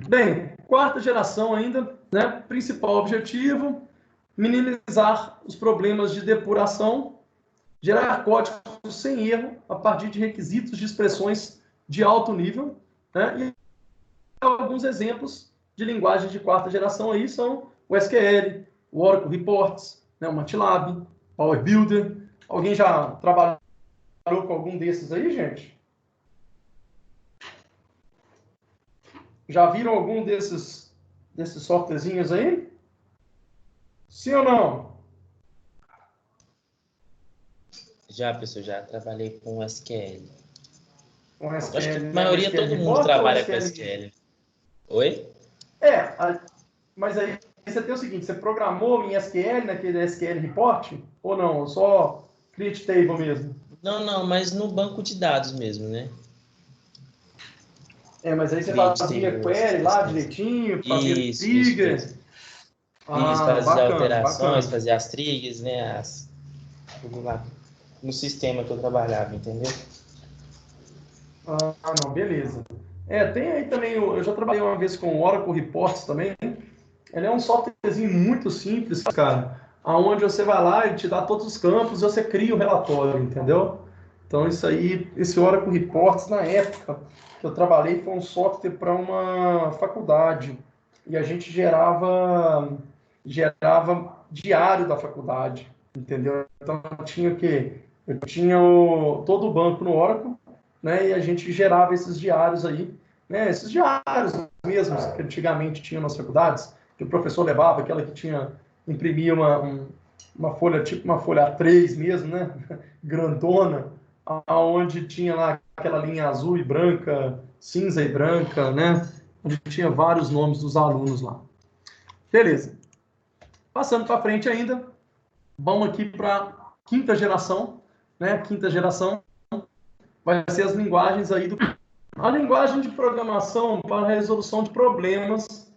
Bem, quarta geração ainda, né? Principal objetivo, minimizar os problemas de depuração, gerar códigos sem erro a partir de requisitos de expressões de alto nível, né? E alguns exemplos de linguagem de quarta geração aí são o SQL, o Oracle Reports, né? O MATLAB, Power Builder. Alguém já trabalhou com algum desses aí, gente? Já viram algum desses softwarezinhos aí? Sim ou não? Já, pessoal, já trabalhei com SQL. Com SQL, Acho que a maioria, todo mundo trabalha com SQL. Oi? Mas aí você tem o seguinte, você programou em SQL, naquele SQL Report? Ou não? Só create table mesmo? Não, mas no banco de dados mesmo, né? Mas aí você fazia query lá direitinho, fazia trigger. Isso, fazia alterações, fazia as triggers, né? Tudo lá no sistema que eu trabalhava, entendeu? Não, beleza. Tem aí também, eu já trabalhei uma vez com o Oracle Reports também. Ele é um softwarezinho muito simples, cara, onde você vai lá, ele te dá todos os campos e você cria o relatório, entendeu? Então, isso aí, esse Oracle Reports, na época que eu trabalhei, foi um software para uma faculdade. E a gente gerava diário da faculdade, entendeu? Então, eu tinha o quê? Eu tinha todo o banco no Oracle, né? E a gente gerava esses diários aí, né? Esses diários mesmos que antigamente tinham nas faculdades, que o professor levava, aquela que imprimia uma folha, tipo uma folha A3 mesmo, né? Grandona, onde tinha lá aquela linha azul e branca, cinza e branca, né? Onde tinha vários nomes dos alunos lá. Beleza. Passando para frente ainda, vamos aqui para quinta geração, né? Quinta geração vai ser as linguagens aí a linguagem de programação para a resolução de problemas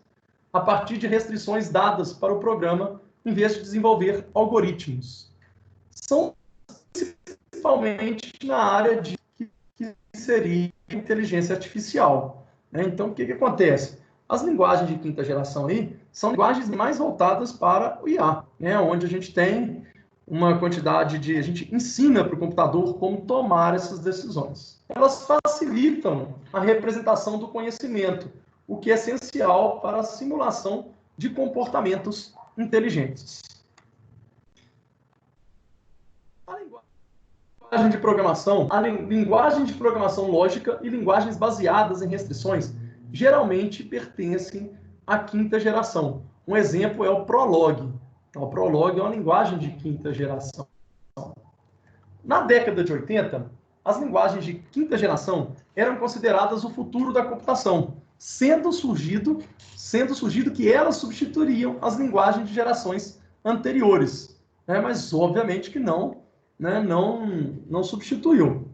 a partir de restrições dadas para o programa, em vez de desenvolver algoritmos. São principalmente na área que seria inteligência artificial, né? Então, o que acontece? As linguagens de quinta geração aí são linguagens mais voltadas para o IA, né? Onde a gente tem uma quantidade a gente ensina para o computador como tomar essas decisões. elas facilitam a representação do conhecimento, o que é essencial para a simulação de comportamentos inteligentes. A linguagem de programação lógica e linguagens baseadas em restrições geralmente pertencem à quinta geração. Um exemplo é o Prolog. O Prolog é uma linguagem de quinta geração. Na década de 80, as linguagens de quinta geração eram consideradas o futuro da computação, sendo surgido que elas substituiriam as linguagens de gerações anteriores. Mas, obviamente, que não, não substituiu.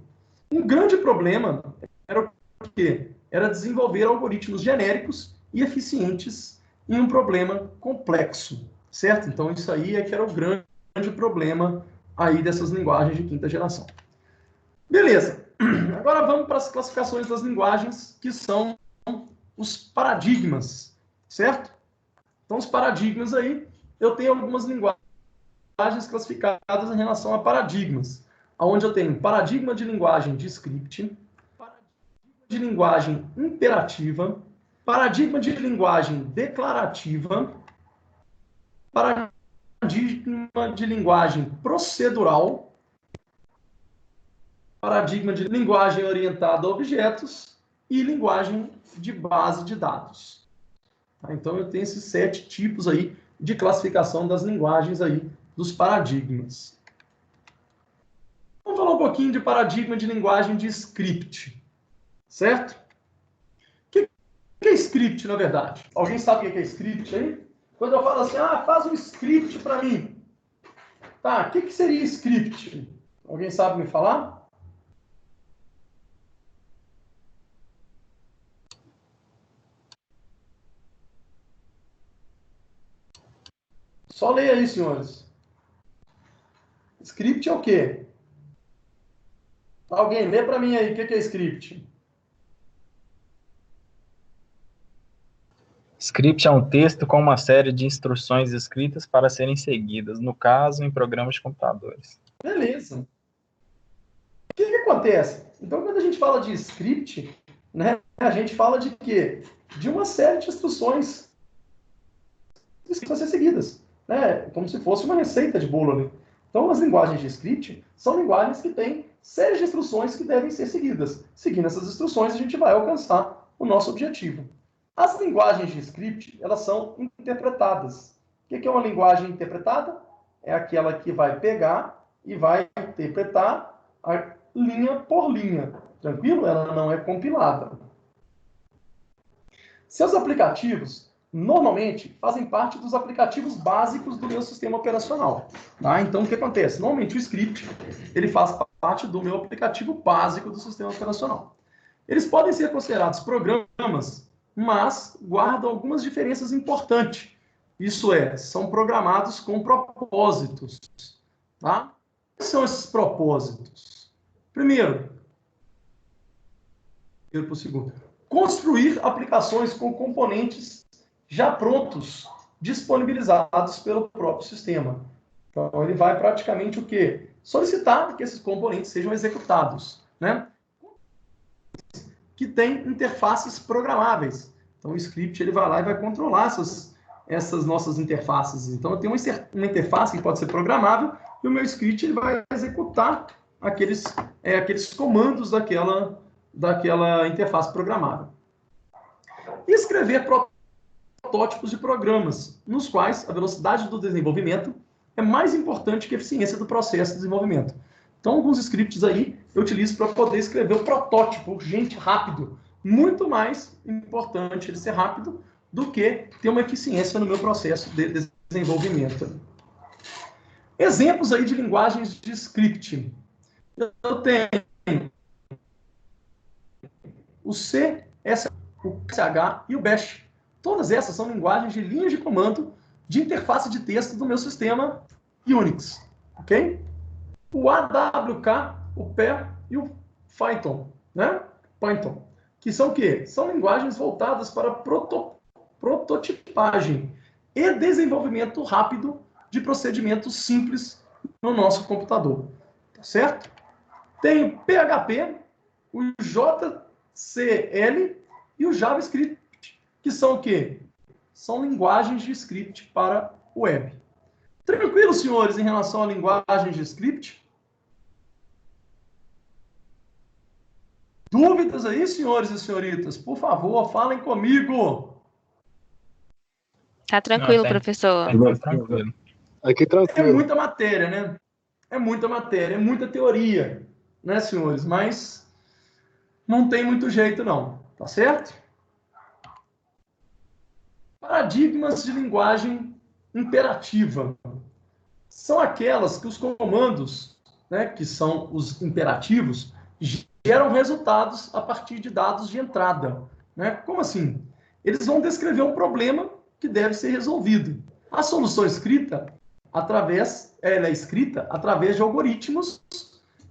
Um grande problema era o quê? Era desenvolver algoritmos genéricos e eficientes em um problema complexo, certo? Então, isso aí é que era o grande problema aí dessas linguagens de quinta geração. Beleza. Agora vamos para as classificações das linguagens, que são os paradigmas, certo? Então, os paradigmas aí, eu tenho algumas linguagens classificadas em relação a paradigmas, onde eu tenho paradigma de linguagem de script, paradigma de linguagem imperativa, paradigma de linguagem declarativa, paradigma de linguagem procedural, paradigma de linguagem orientada a objetos e linguagem de base de dados. Então, eu tenho esses 7 tipos aí de classificação das linguagens aí, dos paradigmas. Vamos falar um pouquinho de paradigma de linguagem de script, certo? O que é script, na verdade? Alguém sabe o que é script aí? Quando eu falo assim, faz um script para mim. Tá, o que seria script? Alguém sabe me falar? Só leia aí, senhores. Script é o quê? Alguém lê para mim aí, o que é script? Script é um texto com uma série de instruções escritas para serem seguidas, no caso, em programas de computadores. Beleza. O que acontece? Então, quando a gente fala de script, né, a gente fala de quê? De uma série de instruções que vão ser seguidas, né? Como se fosse uma receita de bolo ali. Então, as linguagens de script são linguagens que têm séries de instruções que devem ser seguidas. Seguindo essas instruções, a gente vai alcançar o nosso objetivo. As linguagens de script, elas são interpretadas. O que é uma linguagem interpretada? É aquela que vai pegar e vai interpretar a linha por linha. Tranquilo? Ela não é compilada. Seus aplicativos, normalmente, fazem parte dos aplicativos básicos do meu sistema operacional. Tá? Então, o que acontece? Normalmente, o script ele faz parte do meu aplicativo básico do sistema operacional. Eles podem ser considerados programas, mas guardam algumas diferenças importantes. Isso é, são programados com propósitos. Tá? Quais são esses propósitos? Primeiro para o segundo. Construir aplicações com componentes já prontos, disponibilizados pelo próprio sistema. Então, ele vai praticamente o quê? Solicitar que esses componentes sejam executados, né? Que tem interfaces programáveis. Então, o script ele vai lá e vai controlar essas nossas interfaces. Então, eu tenho uma interface que pode ser programável e o meu script ele vai executar aqueles comandos daquela interface programável. E escrever protótipos de programas, nos quais a velocidade do desenvolvimento é mais importante que a eficiência do processo de desenvolvimento. Então, alguns scripts aí eu utilizo para poder escrever o protótipo urgente, rápido. Muito mais importante ele ser rápido do que ter uma eficiência no meu processo de desenvolvimento. Exemplos aí de linguagens de script. Eu tenho o C, o CH e o Bash. Todas essas são linguagens de linhas de comando de interface de texto do meu sistema Unix. Ok? O AWK, o PE e o Python, né? Python. Que são o quê? São linguagens voltadas para prototipagem e desenvolvimento rápido de procedimentos simples no nosso computador. Tá certo? Tem o PHP, o JCL e o JavaScript, que são o quê? São linguagens de script para web. Tranquilo, senhores, em relação a linguagens de script? Dúvidas aí, senhores e senhoritas? Por favor, falem comigo. Tá tranquilo, Não, professor. Tranquilo. Aqui É tranquilo. muita matéria, né? É muita matéria, é muita teoria, né, senhores? Mas não tem muito jeito, não. Tá certo? Paradigmas de linguagem imperativa. São aquelas que os comandos, né, que são os imperativos, geram resultados a partir de dados de entrada. Né? Como assim? Eles vão descrever um problema que deve ser resolvido. A solução escrita ela é escrita através de algoritmos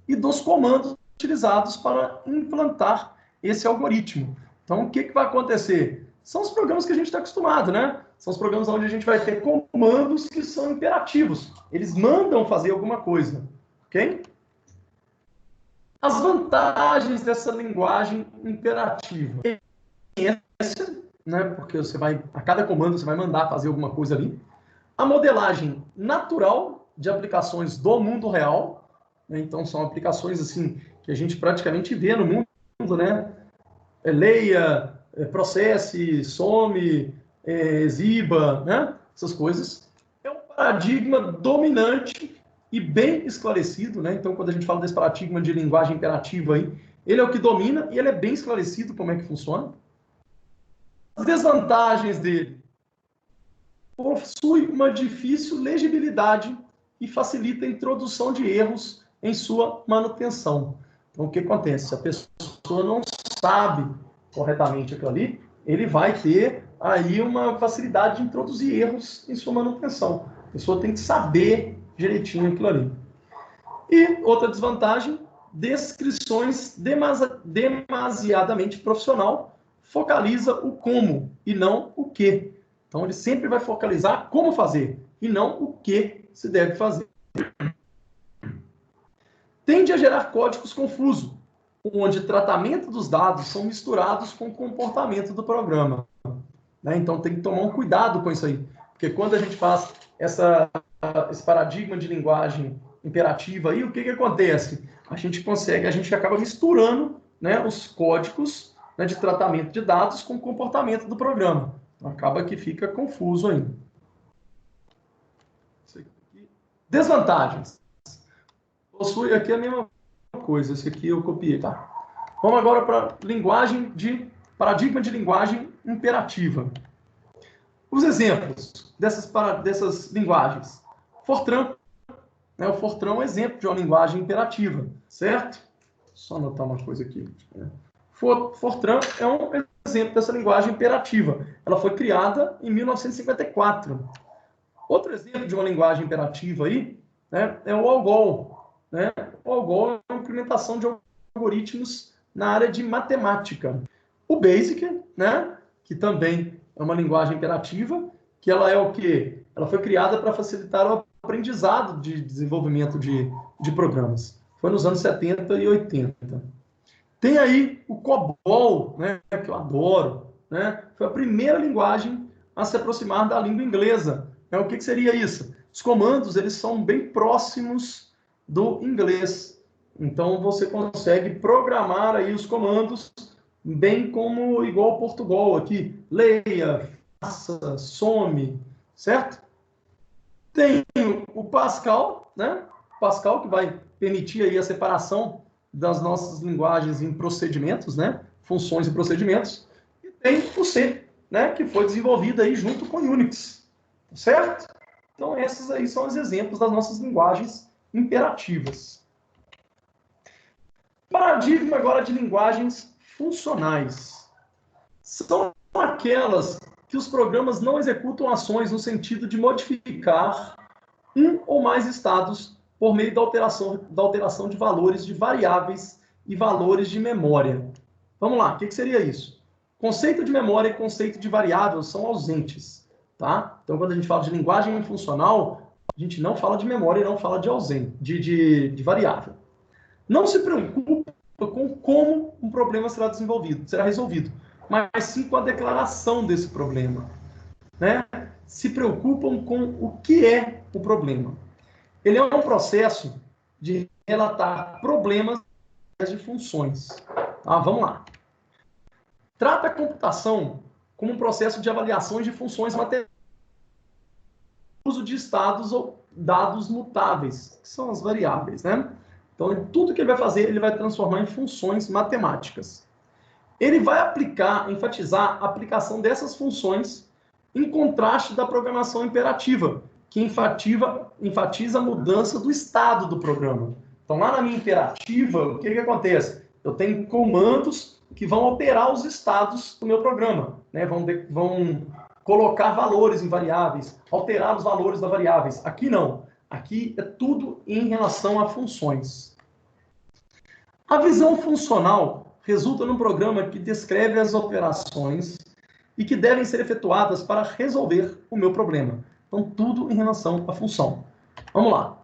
e dos comandos utilizados para implantar esse algoritmo. Então, o que vai acontecer? São os programas que a gente está acostumado, né? São os programas onde a gente vai ter comandos que são imperativos. Eles mandam fazer alguma coisa, ok? As vantagens dessa linguagem imperativa. Né? Porque a cada comando você vai mandar fazer alguma coisa ali. A modelagem natural de aplicações do mundo real. Né? Então, são aplicações assim que a gente praticamente vê no mundo, né? Leia, processe, some, exiba, né? Essas coisas. É um paradigma dominante e bem esclarecido, né? Então, quando a gente fala desse paradigma de linguagem imperativa aí, ele é o que domina e ele é bem esclarecido como é que funciona. As desvantagens dele: possui uma difícil legibilidade e facilita a introdução de erros em sua manutenção. Então, o que acontece? Se a pessoa não sabe corretamente aquilo ali, ele vai ter aí uma facilidade de introduzir erros em sua manutenção. A pessoa tem que saber direitinho aquilo ali. E outra desvantagem: descrições demasiadamente profissional, focaliza o como e não o que. Então, ele sempre vai focalizar como fazer e não o que se deve fazer. Tende a gerar códigos confusos, onde o tratamento dos dados são misturados com o comportamento do programa. Né? Então, tem que tomar um cuidado com isso aí. Porque quando a gente faz esse paradigma de linguagem imperativa aí, o que acontece? A gente acaba misturando, né, os códigos, né, de tratamento de dados com o comportamento do programa. Então, acaba que fica confuso ainda. Desvantagens. Possui aqui a mesma coisa. Esse aqui eu copiei, tá? Vamos agora para paradigma de linguagem imperativa. Os exemplos dessas linguagens. Fortran. Né? O Fortran é um exemplo de uma linguagem imperativa, certo? Só anotar uma coisa aqui. Fortran é um exemplo dessa linguagem imperativa. Ela foi criada em 1954. Outro exemplo de uma linguagem imperativa aí, né, é o ALGOL. Né? O ALGOL é uma implementação de algoritmos na área de matemática. O BASIC, né, que também é uma linguagem imperativa, que ela é o quê? Ela foi criada para facilitar o aprendizado de desenvolvimento de programas. Foi nos anos 70 e 80. Tem aí o COBOL, né, que eu adoro. Né? Foi a primeira linguagem a se aproximar da língua inglesa. O que seria isso? Os comandos, eles são bem próximos do inglês. Então, você consegue programar aí os comandos bem como igual ao Portugal aqui. Leia, faça, some, certo? Tem o Pascal, né? Pascal, que vai permitir aí a separação das nossas linguagens em procedimentos, né? Funções e procedimentos. E tem o C, né? Que foi desenvolvido aí junto com o Unix, certo? Então, esses aí são os exemplos das nossas linguagens imperativas. Paradigma agora de linguagens funcionais. São aquelas que os programas não executam ações no sentido de modificar um ou mais estados por meio da alteração de valores de variáveis e valores de memória. Vamos lá, o que seria isso? Conceito de memória e conceito de variável são ausentes. Tá? Então, quando a gente fala de linguagem funcional, a gente não fala de memória e não fala de variável. Não se preocupe com como um problema será resolvido, mas sim com a declaração desse problema, né? Se preocupam com o que é o problema. Ele é um processo de relatar problemas de funções. Tá? Vamos lá. Trata a computação como um processo de avaliações de funções matemáticas, uso de estados ou dados mutáveis, que são as variáveis, né? Então, tudo que ele vai fazer, ele vai transformar em funções matemáticas. Ele vai enfatizar a aplicação dessas funções em contraste da programação imperativa, que enfatiza a mudança do estado do programa. Então, lá na minha imperativa, o que acontece? Eu tenho comandos que vão alterar os estados do meu programa, né? Vão colocar valores em variáveis, alterar os valores das variáveis. Aqui não. Aqui é tudo em relação a funções. A visão funcional resulta num programa que descreve as operações e que devem ser efetuadas para resolver o meu problema. Então, tudo em relação à função. Vamos lá.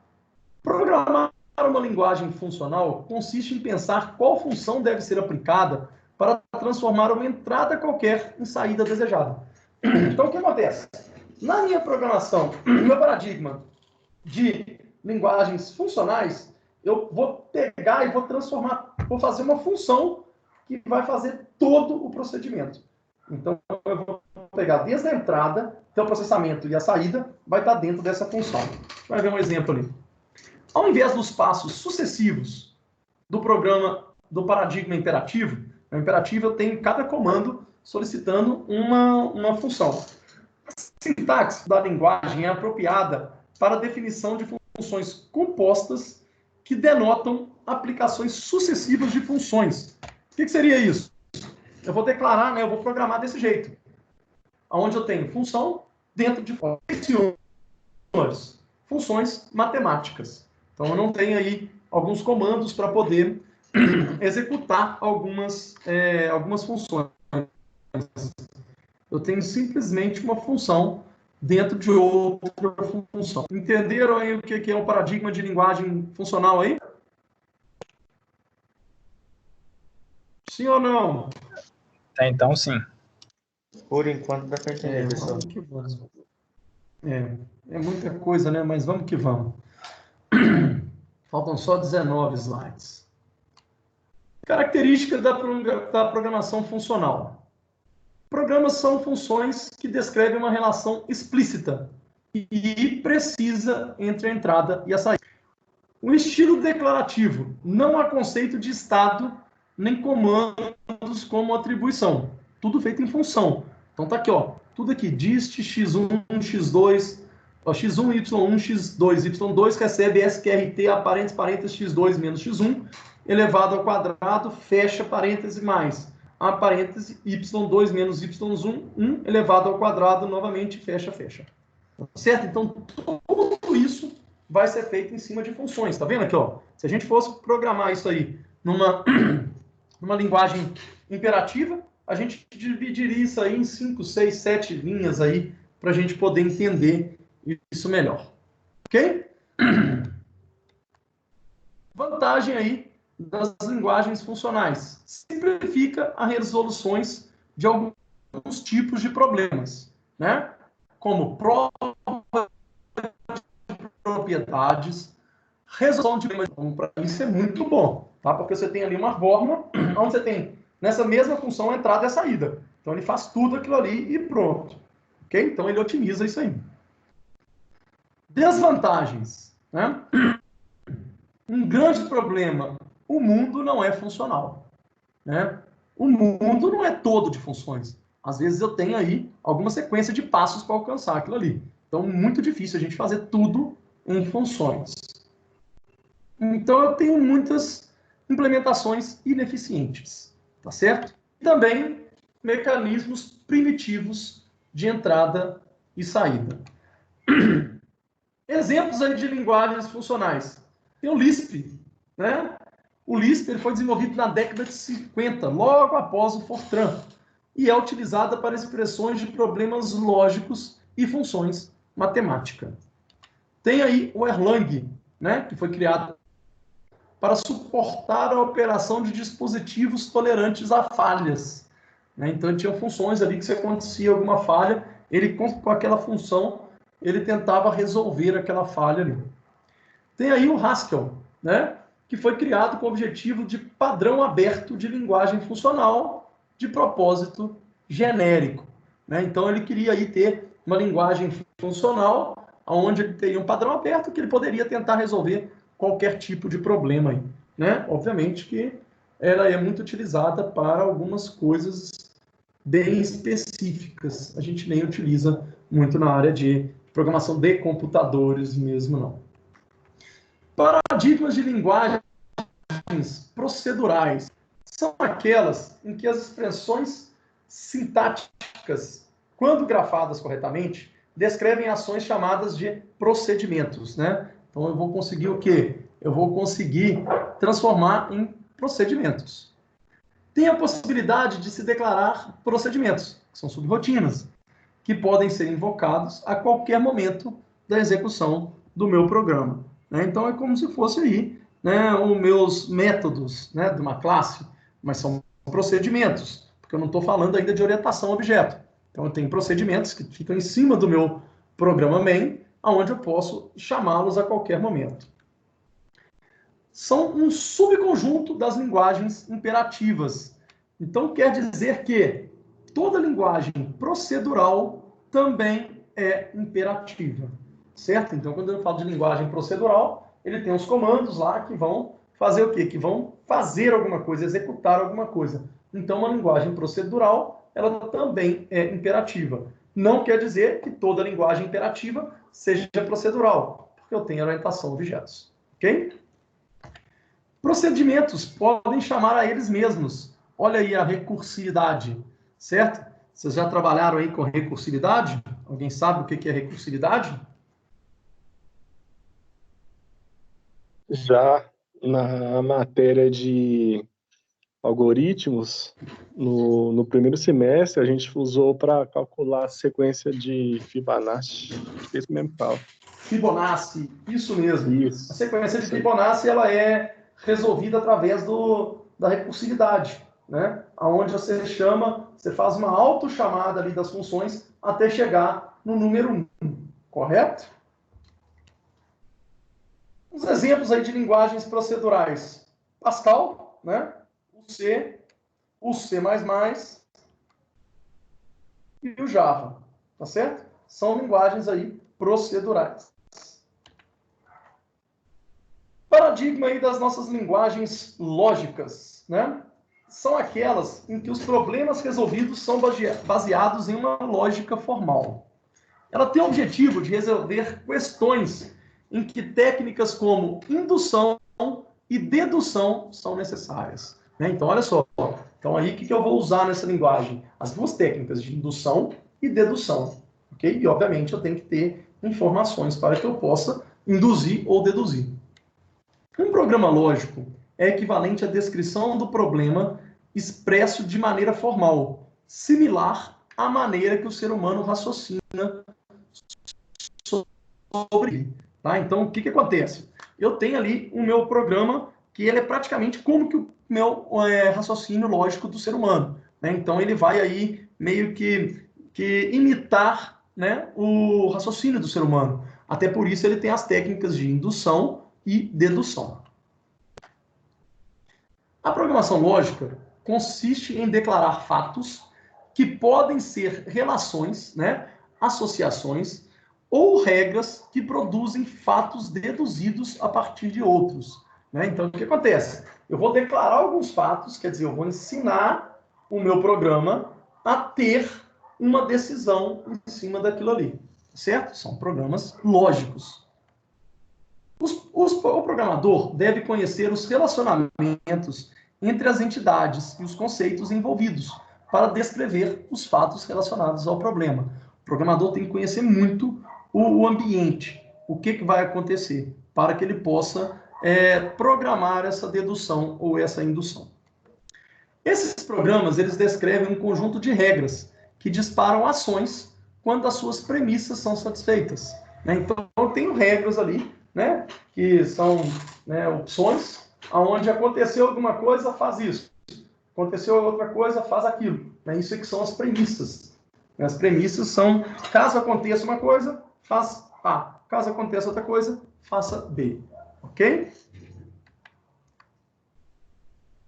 Programar uma linguagem funcional consiste em pensar qual função deve ser aplicada para transformar uma entrada qualquer em saída desejada. Então, o que acontece? Na minha programação, no meu paradigma de linguagens funcionais, eu vou pegar e vou transformar, vou fazer uma função que vai fazer todo o procedimento. Então, eu vou pegar desde a entrada, até o processamento e a saída, vai estar dentro dessa função. Vai ver um exemplo ali. Ao invés dos passos sucessivos do programa, do paradigma imperativo, no imperativo eu tenho cada comando solicitando uma função. A sintaxe da linguagem é apropriada para a definição de funções compostas que denotam aplicações sucessivas de funções. O que seria isso? Eu vou declarar, né, eu vou programar desse jeito, onde eu tenho função dentro de funções matemáticas. Então, eu não tenho aí alguns comandos para poder executar algumas funções. Eu tenho simplesmente uma função dentro de outra função. Entenderam aí o que é um paradigma de linguagem funcional aí? Sim ou não? Então, sim. Por enquanto, dá para entender, pessoal. Vamos que vamos. É muita coisa, né? Mas vamos que vamos. Faltam só 19 slides. Características da programação funcional. Programas são funções que descrevem uma relação explícita e precisa entre a entrada e a saída. O estilo declarativo. Não há conceito de estado nem comandos como atribuição. Tudo feito em função. Então tá aqui, ó. Tudo aqui. Dist, x1, x2, ó, x1, y1, x2, y2 recebe sqrt, a parênteses, x2 menos x1, elevado ao quadrado, fecha parêntese mais. A parêntese, y2 menos y1, 1, elevado ao quadrado, novamente, fecha. Certo? Então, tudo isso vai ser feito em cima de funções. Tá vendo aqui, ó? Se a gente fosse programar isso aí numa linguagem imperativa, a gente dividiria isso aí em 5, 6, 7 linhas aí, para a gente poder entender isso melhor. Ok? Vantagem aí das linguagens funcionais. Simplifica as resoluções de alguns tipos de problemas, né? Como propriedades, resolução de problemas. Então, para isso é muito bom, tá? Porque você tem ali uma forma onde você tem nessa mesma função a entrada e a saída. Então ele faz tudo aquilo ali e pronto. Ok? Então ele otimiza isso aí. Desvantagens, né? Um grande problema. O mundo não é funcional, né? O mundo não é todo de funções. Às vezes eu tenho aí alguma sequência de passos para alcançar aquilo ali. Então, muito difícil a gente fazer tudo em funções. Então, eu tenho muitas implementações ineficientes, tá certo? E também mecanismos primitivos de entrada e saída. Exemplos aí de linguagens funcionais. Tem o Lisp, né? O Lisp ele foi desenvolvido na década de 50, logo após o Fortran, e é utilizada para expressões de problemas lógicos e funções matemáticas. Tem aí o Erlang, né, que foi criado para suportar a operação de dispositivos tolerantes a falhas. Né? Então, tinha funções ali que se acontecia alguma falha, ele com aquela função, ele tentava resolver aquela falha ali. Tem aí o Haskell, né? Que foi criado com o objetivo de padrão aberto de linguagem funcional de propósito genérico. Né? Então, ele queria aí ter uma linguagem funcional onde ele teria um padrão aberto que ele poderia tentar resolver qualquer tipo de problema aí, né? Obviamente que ela é muito utilizada para algumas coisas bem específicas. A gente nem utiliza muito na área de programação de computadores mesmo, não. Paradigmas de linguagens procedurais são aquelas em que as expressões sintáticas, quando grafadas corretamente, descrevem ações chamadas de procedimentos, né? Então, eu vou conseguir o quê? Eu vou conseguir transformar em procedimentos. Tem a possibilidade de se declarar procedimentos, que são subrotinas, que podem ser invocados a qualquer momento da execução do meu programa. Né? Então, é como se fosse aí, né, os meus métodos, né, de uma classe, mas são procedimentos, porque eu não estou falando ainda de orientação a objeto. Então, eu tenho procedimentos que ficam em cima do meu programa main, onde eu posso chamá-los a qualquer momento. São um subconjunto das linguagens imperativas. Então, quer dizer que toda linguagem procedural também é imperativa, certo? Então, quando eu falo de linguagem procedural, ele tem os comandos lá que vão fazer o quê? Que vão fazer alguma coisa, executar alguma coisa. Então, uma linguagem procedural, ela também é imperativa. Não quer dizer que toda linguagem imperativa seja procedural, porque eu tenho orientação a objetos. Ok? Procedimentos podem chamar a eles mesmos. Olha aí a recursividade, certo? Vocês já trabalharam aí com recursividade? Alguém sabe o que é recursividade? Já na matéria de algoritmos, no primeiro semestre, a gente usou para calcular a sequência de Fibonacci. Isso mesmo fala. Fibonacci, isso mesmo. Isso. A sequência de Fibonacci ela é resolvida através da recursividade, né? Onde você faz uma autochamada ali das funções até chegar no número 1, correto? Uns exemplos aí de linguagens procedurais. Pascal, né? O C++ e o Java, tá certo? São linguagens aí procedurais. Paradigma aí das nossas linguagens lógicas, né? São aquelas em que os problemas resolvidos são baseados em uma lógica formal. Ela tem o objetivo de resolver questões em que técnicas como indução e dedução são necessárias. Né? Então, olha só. Então, aí, o que eu vou usar nessa linguagem? As duas técnicas de indução e dedução. Okay? E, obviamente, eu tenho que ter informações para que eu possa induzir ou deduzir. Um programa lógico é equivalente à descrição do problema expresso de maneira formal, similar à maneira que o ser humano raciocina sobre ele. Tá? Então, o que acontece? Eu tenho ali o meu programa que ele é praticamente como que o meu raciocínio lógico do ser humano. Né? Então, ele vai aí meio que imitar, né, o raciocínio do ser humano. Até por isso ele tem as técnicas de indução e dedução. A programação lógica consiste em declarar fatos que podem ser relações, né, associações ou regras que produzem fatos deduzidos a partir de outros. Né? Então, o que acontece? Eu vou declarar alguns fatos, quer dizer, eu vou ensinar o meu programa a ter uma decisão em cima daquilo ali. Certo? São programas lógicos. O programador deve conhecer os relacionamentos entre as entidades e os conceitos envolvidos para descrever os fatos relacionados ao problema. O programador tem que conhecer muito o ambiente, o que vai acontecer, para que ele possa programar essa dedução ou essa indução. Esses programas, eles descrevem um conjunto de regras que disparam ações quando as suas premissas são satisfeitas. Né? Então, eu tenho regras ali, né, que são, né, opções, Onde aconteceu alguma coisa, faz isso. Aconteceu outra coisa, faz aquilo. Isso é que são as premissas. As premissas são, caso aconteça uma coisa, faz A. Caso aconteça outra coisa, faça B. Ok?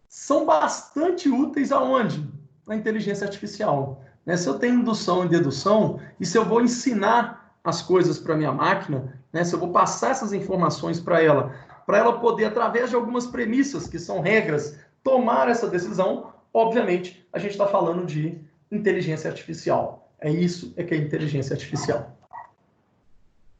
São bastante úteis aonde? Na inteligência artificial. Se eu tenho indução e dedução, e se eu vou ensinar as coisas para a minha máquina, se eu vou passar essas informações para ela poder, através de algumas premissas, que são regras, tomar essa decisão, obviamente, a gente está falando de inteligência artificial. Isso que é inteligência artificial.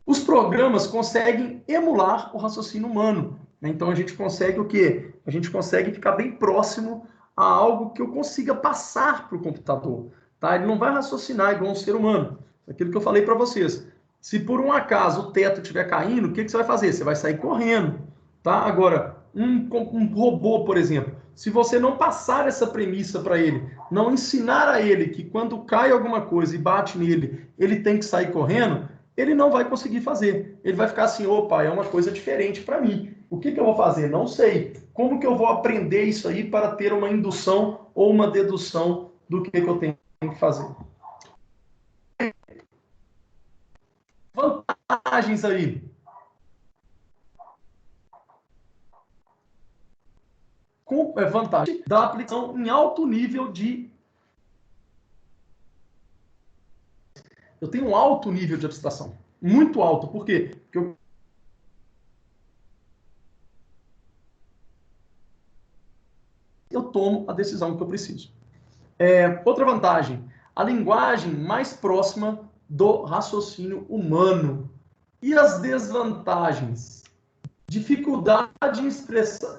Os programas conseguem emular o raciocínio humano. Então, a gente consegue o quê? A gente consegue ficar bem próximo a algo que eu consiga passar para o computador. Tá? Ele não vai raciocinar igual um ser humano. Aquilo que eu falei para vocês. Se por um acaso o teto estiver caindo, o que você vai fazer? Você vai sair correndo. Tá? Agora, um robô, por exemplo, se você não passar essa premissa para ele, não ensinar a ele que quando cai alguma coisa e bate nele, ele tem que sair correndo, ele não vai conseguir fazer. Ele vai ficar assim, opa, é uma coisa diferente para mim. O que eu vou fazer? Não sei. Como que eu vou aprender isso aí para ter uma indução ou uma dedução do que eu tenho que fazer? Vantagens aí. Vantagem da aplicação em alto nível de... Eu tenho um alto nível de abstração. Muito alto. Por quê? Porque eu tomo a decisão que eu preciso. Outra vantagem, a linguagem mais próxima do raciocínio humano. E as desvantagens? Dificuldade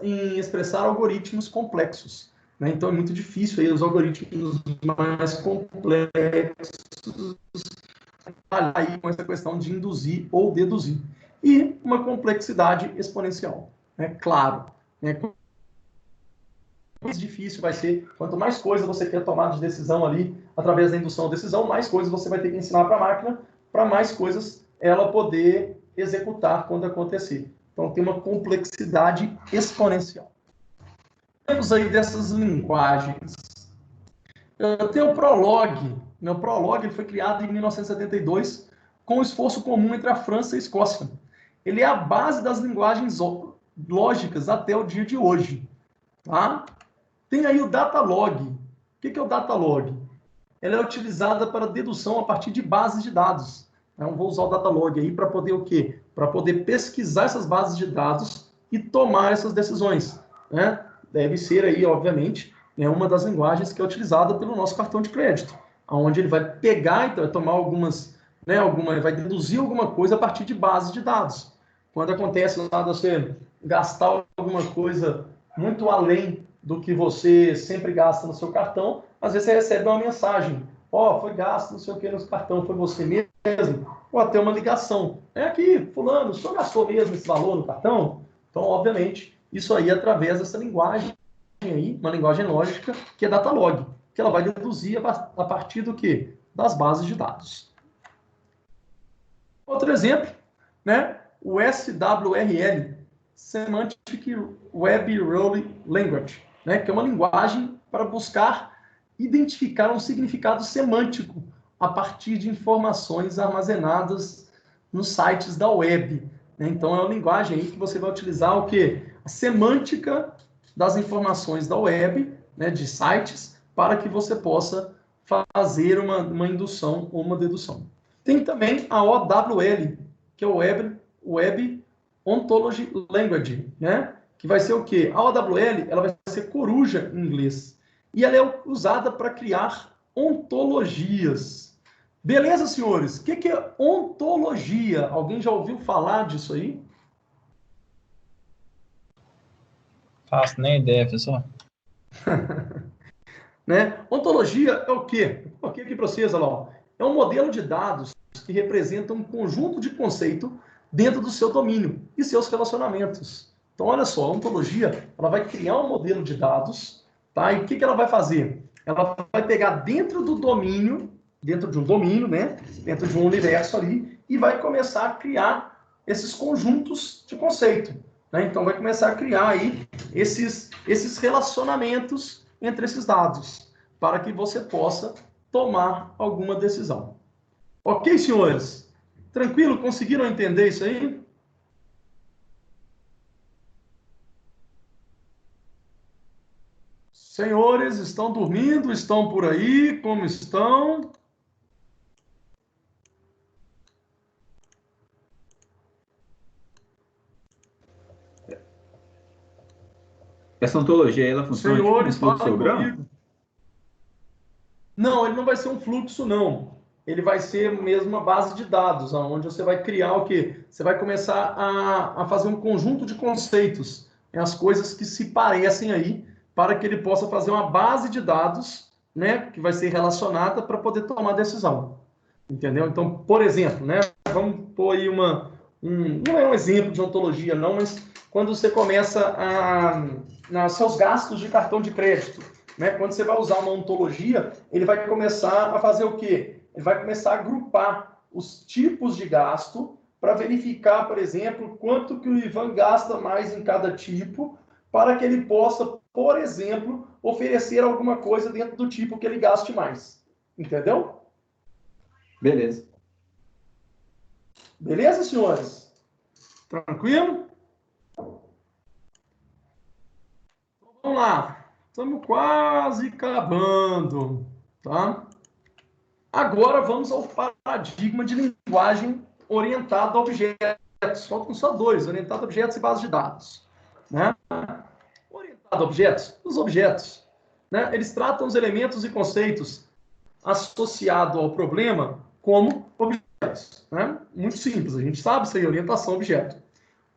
em expressar algoritmos complexos. Então, é muito difícil aí os algoritmos mais complexos aí com essa questão de induzir ou deduzir. E uma complexidade exponencial. Claro. Mais difícil vai ser, quanto mais coisa você quer tomar de decisão ali, através da indução ou decisão, mais coisas você vai ter que ensinar para a máquina, para mais coisas ela poder executar quando acontecer. Então, tem uma complexidade exponencial. Temos aí dessas linguagens. Eu tenho o Prolog. O Prolog ele foi criado em 1972 com um esforço comum entre a França e a Escócia. Ele é a base das linguagens lógicas até o dia de hoje. Tá? Tem aí o Datalog. O que é o Datalog? Ela é utilizada para dedução a partir de bases de dados. Então, vou usar o Datalog aí para poder o quê? Para poder pesquisar essas bases de dados e tomar essas decisões. Deve ser aí, obviamente, uma das linguagens que é utilizada pelo nosso cartão de crédito, onde ele vai pegar, então, vai tomar algumas, vai deduzir alguma coisa a partir de bases de dados. Quando acontece lá você gastar alguma coisa muito além do que você sempre gasta no seu cartão, às vezes você recebe uma mensagem. Foi gasto, não sei o que, no cartão, foi você mesmo, ou até uma ligação. Aqui, fulano, o senhor gastou mesmo esse valor no cartão? Então, obviamente, isso aí é através dessa linguagem aí, uma linguagem lógica, que é Datalog, que ela vai deduzir a partir do quê? Das bases de dados. Outro exemplo, o SWRL, Semantic Web Rule Language, que é uma linguagem para buscar identificar um significado semântico a partir de informações armazenadas nos sites da web. Então, é uma linguagem aí que você vai utilizar o quê? A semântica das informações da web, de sites, para que você possa fazer uma indução ou uma dedução. Tem também a OWL, que é o Web Ontology Language, que vai ser o quê? A OWL ela vai ser coruja em inglês. E ela é usada para criar ontologias. Beleza, senhores? O que é ontologia? Alguém já ouviu falar disso aí? Faço nem ideia, professor. Ontologia é o quê? Porque aqui para vocês, olha lá, é um modelo de dados que representa um conjunto de conceito dentro do seu domínio e seus relacionamentos. Então, olha só, a ontologia ela vai criar um modelo de dados. Tá? E o que ela vai fazer? Ela vai pegar dentro do domínio, dentro de um domínio, dentro de um universo ali, e vai começar a criar esses conjuntos de conceito. né? Então, vai começar a criar aí esses relacionamentos entre esses dados, para que você possa tomar alguma decisão. Ok, senhores? Tranquilo? Conseguiram entender isso aí? Senhores, estão dormindo? Estão por aí? Como estão? Essa ontologia, ela funciona Senhores, tipo um falem fluxograma? comigo. Não, ele não vai ser um fluxo, não. Ele vai ser mesmo uma base de dados, onde você vai criar o quê? Você vai começar a fazer um conjunto de conceitos, as coisas que se parecem aí, para que ele possa fazer uma base de dados, né, que vai ser relacionada para poder tomar decisão. Entendeu? Então, por exemplo, né, vamos pôr aí não é um exemplo de ontologia, não, mas quando você começa nos seus gastos de cartão de crédito, né, quando você vai usar uma ontologia, ele vai começar a fazer o quê? Ele vai começar a agrupar os tipos de gasto para verificar, por exemplo, quanto que o Ivan gasta mais em cada tipo, para que ele possa, por exemplo, oferecer alguma coisa dentro do tipo que ele gaste mais. Entendeu? Beleza. Beleza, senhores? Tranquilo? Então, vamos lá. Estamos quase acabando, tá? Agora vamos ao paradigma de linguagem orientada a objetos. Faltam só dois, orientado a objetos e bases de dados. Né? Orientado a objetos, os objetos, né? Eles tratam os elementos e conceitos associados ao problema como objetos. Né? Muito simples, a gente sabe isso aí, orientação a objeto.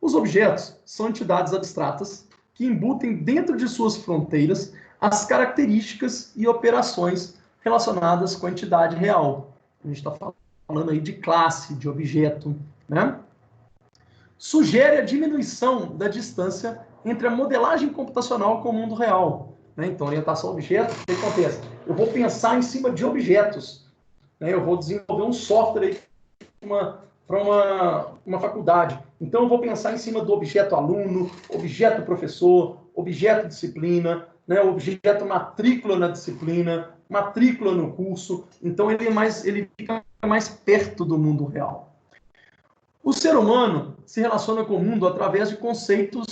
Os objetos são entidades abstratas que embutem dentro de suas fronteiras as características e operações relacionadas com a entidade real. A gente está falando aí de classe, de objeto, né? Sugere a diminuição da distância entre a modelagem computacional com o mundo real. Né? Então, orientação a objetos, o que acontece? Eu vou pensar em cima de objetos. Né? Eu vou desenvolver um software para uma faculdade. Então, eu vou pensar em cima do objeto aluno, objeto professor, objeto disciplina, né? Objeto matrícula na disciplina, matrícula no curso. Então, ele fica mais perto do mundo real. O ser humano se relaciona com o mundo através de conceitos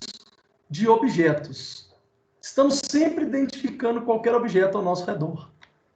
de objetos. Estamos sempre identificando qualquer objeto ao nosso redor.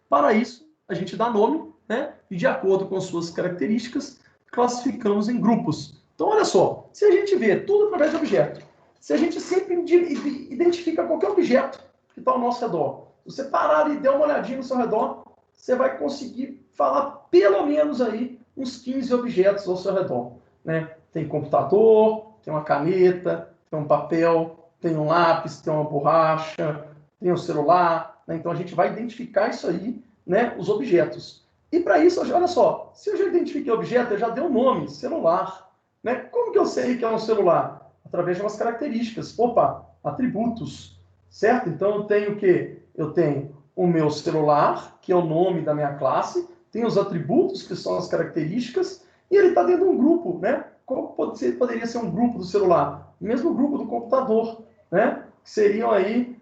Para isso, a gente dá nome, né? E de acordo com suas características, classificamos em grupos. Então, olha só, se a gente vê tudo através de objeto, se a gente sempre identifica qualquer objeto que está ao nosso redor, se você parar e der uma olhadinha no seu redor, você vai conseguir falar pelo menos aí uns 15 objetos ao seu redor. Né? Tem computador, tem uma caneta, tem um papel, tem um lápis, tem uma borracha, tem um celular. Né? Então, a gente vai identificar isso aí, né? Os objetos. E para isso, olha só, se eu já identifiquei o objeto, eu já dei um nome, celular. Né? Como que eu sei que é um celular? Através de umas características. Opa, atributos. Certo? Então, eu tenho o quê? Eu tenho o meu celular, que é o nome da minha classe, tem os atributos, que são as características, e ele está dentro de um grupo, né? Qual poderia ser um grupo do celular? O mesmo grupo do computador, né? Que seriam aí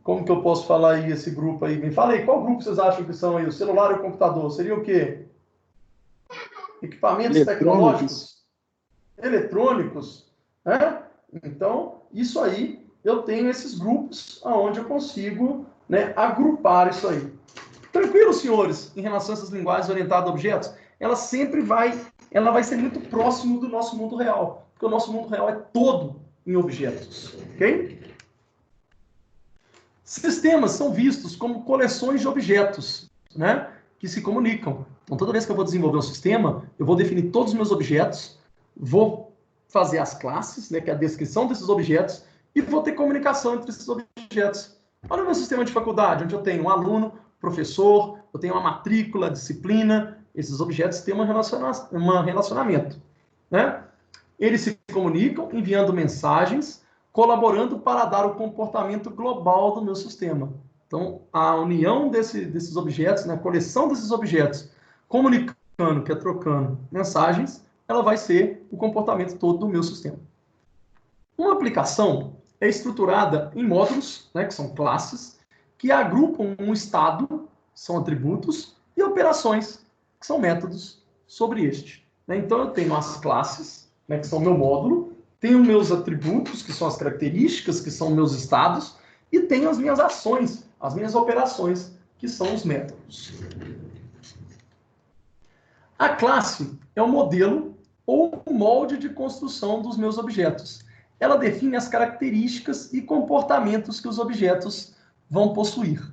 como que eu posso falar aí esse grupo aí? Me fala aí, qual grupo vocês acham que são aí? O celular e o computador? Seria o quê? Equipamentos tecnológicos? Eletrônicos, né? Então, isso aí, eu tenho esses grupos onde eu consigo, né, agrupar isso aí. Tranquilo, senhores, em relação a essas linguagens orientadas a objetos? Ela vai ser muito próximo do nosso mundo real, porque o nosso mundo real é todo em objetos, ok? Sistemas são vistos como coleções de objetos, né, que se comunicam. Então, toda vez que eu vou desenvolver um sistema, eu vou definir todos os meus objetos, vou fazer as classes, né, que é a descrição desses objetos, e vou ter comunicação entre esses objetos. Olha o meu sistema de faculdade, onde eu tenho um aluno, professor, eu tenho uma matrícula, disciplina. Esses objetos têm um relacionamento. Né? Eles se comunicam enviando mensagens, colaborando para dar o comportamento global do meu sistema. Então, a união desses objetos, né, a coleção desses objetos, comunicando, que é trocando mensagens, ela vai ser o comportamento todo do meu sistema. Uma aplicação é estruturada em módulos, né, que são classes, que agrupam um estado, são atributos, e operações, que são métodos sobre este. Né? Então, eu tenho as classes, né, que são meu módulo, tenho meus atributos, que são as características, que são meus estados, e tenho as minhas ações, as minhas operações, que são os métodos. A classe é o modelo ou o molde de construção dos meus objetos. Ela define as características e comportamentos que os objetos vão possuir.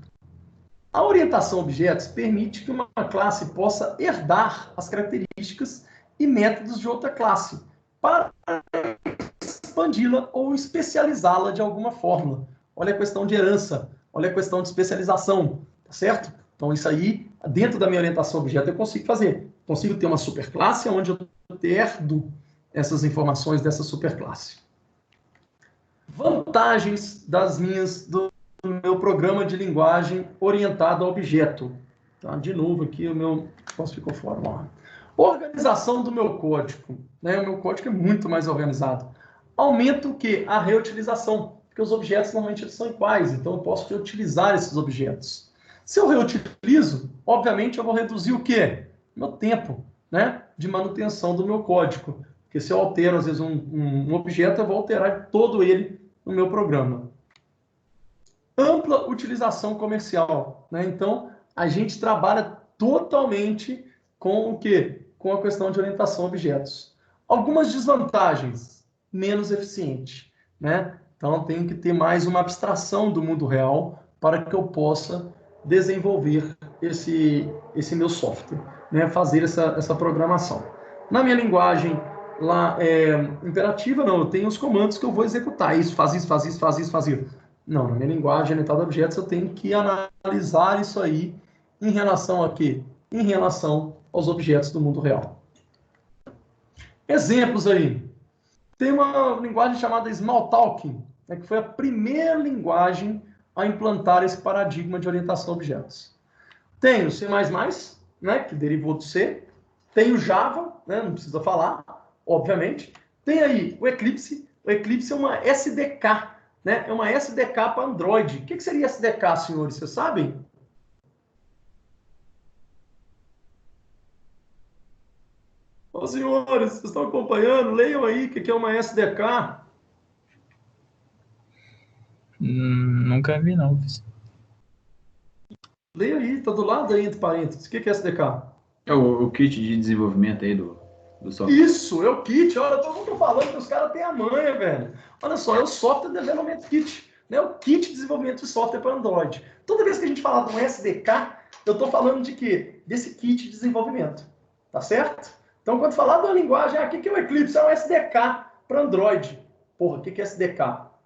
A orientação a objetos permite que uma classe possa herdar as características e métodos de outra classe, para expandi-la ou especializá-la de alguma forma. Olha a questão de herança, olha a questão de especialização, tá certo? Então, isso aí, dentro da minha orientação a objeto, eu consigo fazer. Consigo ter uma superclasse onde eu herdo essas informações dessa superclasse. Vantagens do meu programa de linguagem orientado a objeto. Tá? De novo aqui, o meu... Posso ficar fora? Ó. Organização do meu código. Né? O meu código é muito mais organizado. Aumenta o quê? A reutilização. Porque os objetos normalmente eles são iguais, então eu posso reutilizar esses objetos. Se eu reutilizo, obviamente eu vou reduzir o quê? Meu tempo, né, de manutenção do meu código. Porque se eu altero, às vezes, um objeto, eu vou alterar todo ele no meu programa. Ampla utilização comercial. Né? Então, a gente trabalha totalmente com o quê? Com a questão de orientação a objetos. Algumas desvantagens. Menos eficiente. Né? Então, tenho que ter mais uma abstração do mundo real para que eu possa desenvolver esse meu software, né? Fazer essa programação. Na minha linguagem lá imperativa, não, eu tenho os comandos que eu vou executar. Isso, faz isso, faz isso, faz isso, faz isso. Não, na minha linguagem orientada a objetos, eu tenho que analisar isso aí em relação a quê? Em relação aos objetos do mundo real. Exemplos aí. Tem uma linguagem chamada Smalltalk, né, que foi a primeira linguagem a implantar esse paradigma de orientação a objetos. Tem o C++, né, que derivou do C. Tem o Java, né, não precisa falar, obviamente. Tem aí o Eclipse. O Eclipse é uma SDK, né, é uma SDK para Android. O que seria SDK, senhores? Vocês sabem? Ô, senhores, vocês estão acompanhando? Leiam aí o que é uma SDK. Nunca vi, não. Leia aí, está do lado aí, entre parênteses. O que é SDK? É o kit de desenvolvimento aí do software. Isso, é o kit. Olha, todo mundo falando que os caras têm a manha, velho. Olha só, é o Software Development Kit. Né? O kit de desenvolvimento de software para Android. Toda vez que a gente fala de um SDK, eu estou falando de quê? Desse kit de desenvolvimento. Tá certo? Então, quando falar de uma linguagem, o que é o Eclipse? É um SDK para Android. Porra, o que é SDK?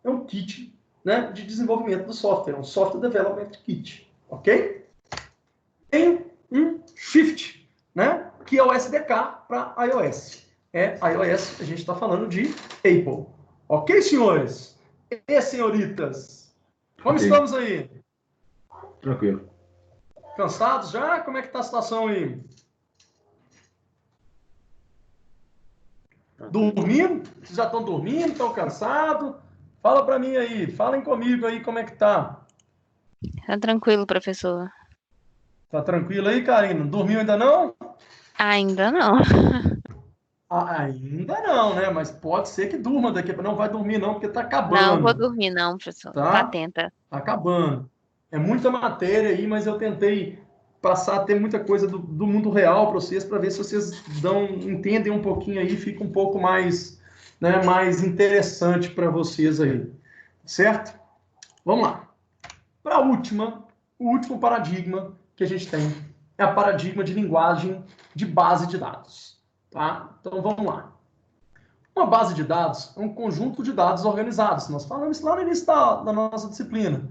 É um kit, né, de desenvolvimento do software. É um Software Development Kit. Ok? Tem um Shift, né, que é o SDK para iOS. iOS, a gente está falando de Apple. Ok, senhores? E senhoritas? Como estamos aí? Tranquilo. Cansados já? Como é que está a situação aí? Dormindo? Vocês já estão dormindo? Estão cansados? Fala para mim aí. Falem comigo aí como é que tá. Tá tranquilo, professor. Tá tranquilo aí, Karina? Dormiu ainda não? Ainda não. Ainda não, né? Mas pode ser que durma daqui. Não vai dormir não, porque tá acabando. Não vou dormir não, professor. Tá atenta. Tá acabando. É muita matéria aí, mas eu tentei passar a ter muita coisa do mundo real para vocês, para ver se vocês entendem um pouquinho aí, fica um pouco mais, né, mais interessante para vocês aí. Certo? Vamos lá. Para o último paradigma que a gente tem é a paradigma de linguagem de base de dados. Tá? Então, vamos lá. Uma base de dados é um conjunto de dados organizados. Nós falamos isso lá no início da nossa disciplina.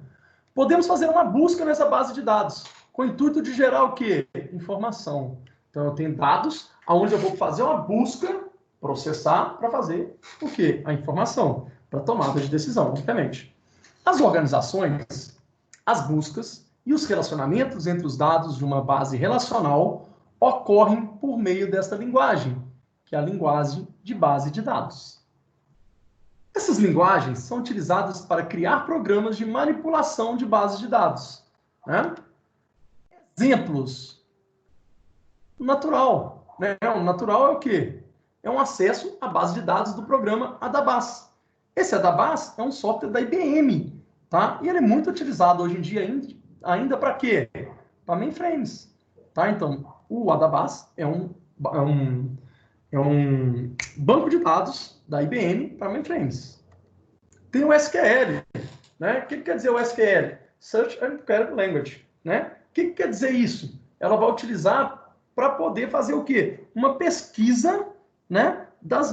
Podemos fazer uma busca nessa base de dados, com o intuito de gerar o quê? Informação. Então, eu tenho dados, onde eu vou fazer uma busca, processar, para fazer o quê? A informação, para tomada de decisão, obviamente. As organizações, as buscas e os relacionamentos entre os dados de uma base relacional ocorrem por meio desta linguagem, que é a linguagem de base de dados. Essas linguagens são utilizadas para criar programas de manipulação de bases de dados, né? Exemplos. Natural, né? O natural é o quê? É um acesso à base de dados do programa Adabas. Esse Adabas é um software da IBM, tá? E ele é muito utilizado hoje em dia ainda para quê? Para mainframes, tá? Então, o Adabas é um banco de dados da IBM para mainframes. Tem o SQL, né? O que quer dizer o SQL? Search and Query Language, né? O que quer dizer isso? Ela vai utilizar para poder fazer o quê? Uma pesquisa, né, dos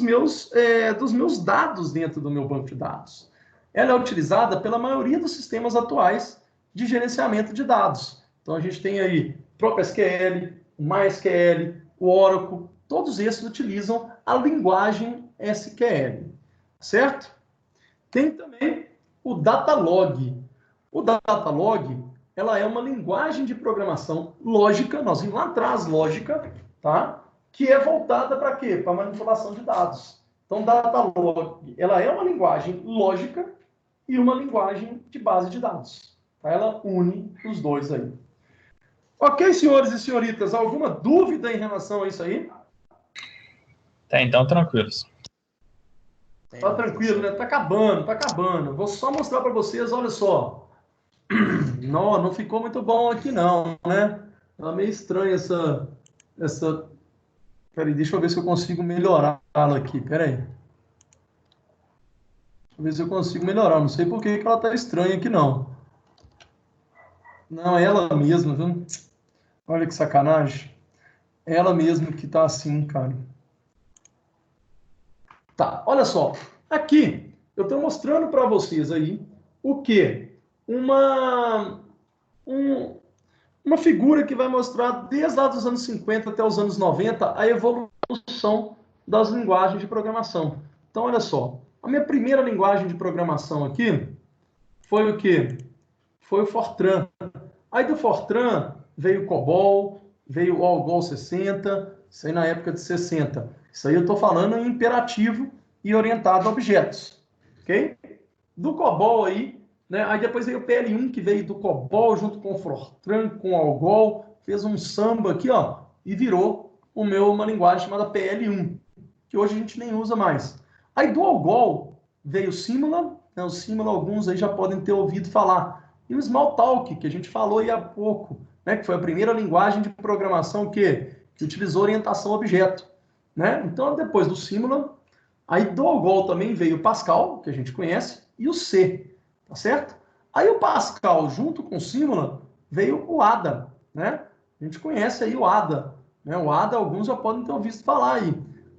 meus dados dentro do meu banco de dados. Ela é utilizada pela maioria dos sistemas atuais de gerenciamento de dados. Então, a gente tem aí o próprio SQL, o MySQL, o Oracle, todos esses utilizam a linguagem SQL, certo? Tem também o Datalog. O Datalog, ela é uma linguagem de programação lógica, nós vimos lá atrás lógica, tá? Que é voltada para quê? Para manipulação de dados. Então, Datalog, ela é uma linguagem lógica e uma linguagem de base de dados. Tá? Ela une os dois aí. Ok, senhores e senhoritas, alguma dúvida em relação a isso aí? Tá, então tranquilos. Tá tranquilo, né? Tá acabando, tá acabando. Vou só mostrar para vocês, olha só. Não ficou muito bom aqui não, né? Tá meio estranho essa... Peraí, deixa eu ver se eu consigo melhorá-la aqui, peraí. Deixa eu ver se eu consigo melhorar, não sei por que ela tá estranha aqui não. Não, é ela mesma, viu? Olha que sacanagem. É ela mesma que tá assim, cara. Tá, olha só. Aqui, eu estou mostrando para vocês aí o quê? Uma figura que vai mostrar desde lá dos anos 50 até os anos 90 a evolução das linguagens de programação. Então, olha só. A minha primeira linguagem de programação aqui foi o quê? Foi o Fortran. Aí do Fortran veio o COBOL, veio o ALGOL 60, isso aí na época de 60. Isso aí eu estou falando em imperativo e orientado a objetos, ok? Do COBOL aí, né? Aí depois veio o PL1, que veio do COBOL junto com o Fortran, com o ALGOL, fez um samba aqui, ó, e virou uma linguagem chamada PL1, que hoje a gente nem usa mais. Aí do ALGOL veio o Simula, né? O Simula alguns aí já podem ter ouvido falar. E o Smalltalk, que a gente falou aí há pouco, né? Que foi a primeira linguagem de programação que utilizou orientação a objeto, né? Então, depois do Simula, aí do ALGOL também veio o Pascal, que a gente conhece, e o C, tá certo? Aí o Pascal, junto com o Simula, veio o ADA, né? A gente conhece aí o ADA, né? O ADA, alguns já podem ter ouvido falar aí.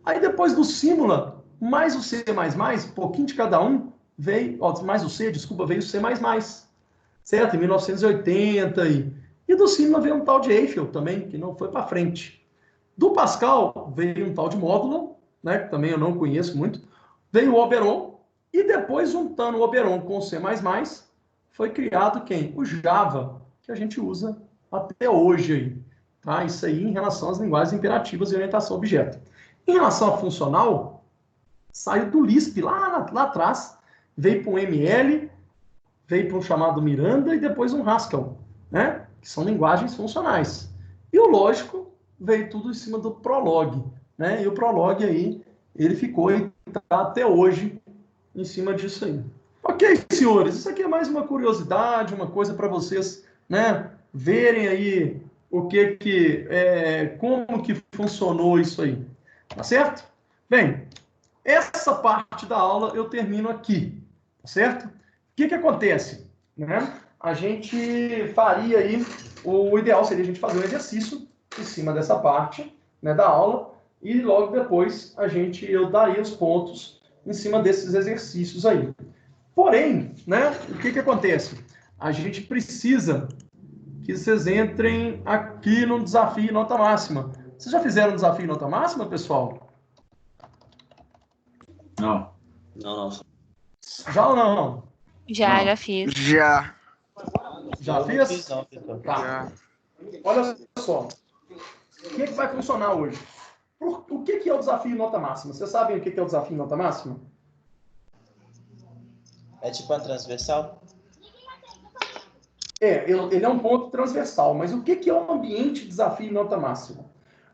Aí depois do Simula, mais o C++, um pouquinho de cada um, veio, mais o C, desculpa, veio o C++, certo? Em 1980 e do Simula veio um tal de Eiffel também, que não foi para frente. Do Pascal veio um tal de Módulo, né, que também eu não conheço muito, veio o Oberon, e depois, juntando o Oberon com o C++, foi criado quem? O Java, que a gente usa até hoje aí. Tá? Isso aí em relação às linguagens imperativas e orientação a objeto. Em relação a funcional, saiu do Lisp lá atrás, veio para um ML, veio para um chamado Miranda e depois um Haskell, né? Que são linguagens funcionais. E o lógico veio tudo em cima do Prolog, né? E o Prolog aí, ele ficou e tá até hoje em cima disso aí. Ok, senhores, isso aqui é mais uma curiosidade, uma coisa para vocês, né, verem aí como que funcionou isso aí, tá certo? Bem, essa parte da aula eu termino aqui, tá certo? O que acontece, né? A gente faria aí, o ideal seria a gente fazer um exercício em cima dessa parte, né, da aula, e logo depois eu daria os pontos em cima desses exercícios aí. Porém, né, o que acontece? A gente precisa que vocês entrem aqui no desafio nota máxima. Vocês já fizeram desafio nota máxima, pessoal? Não. Não. Já ou não? Já fiz. Já. Já fez? Tá. Olha só. O que vai funcionar hoje? O que é o desafio nota máxima? Vocês sabem o que é o desafio nota máxima? É tipo uma transversal? Ele é um ponto transversal, mas o que é um ambiente de desafio em nota máxima?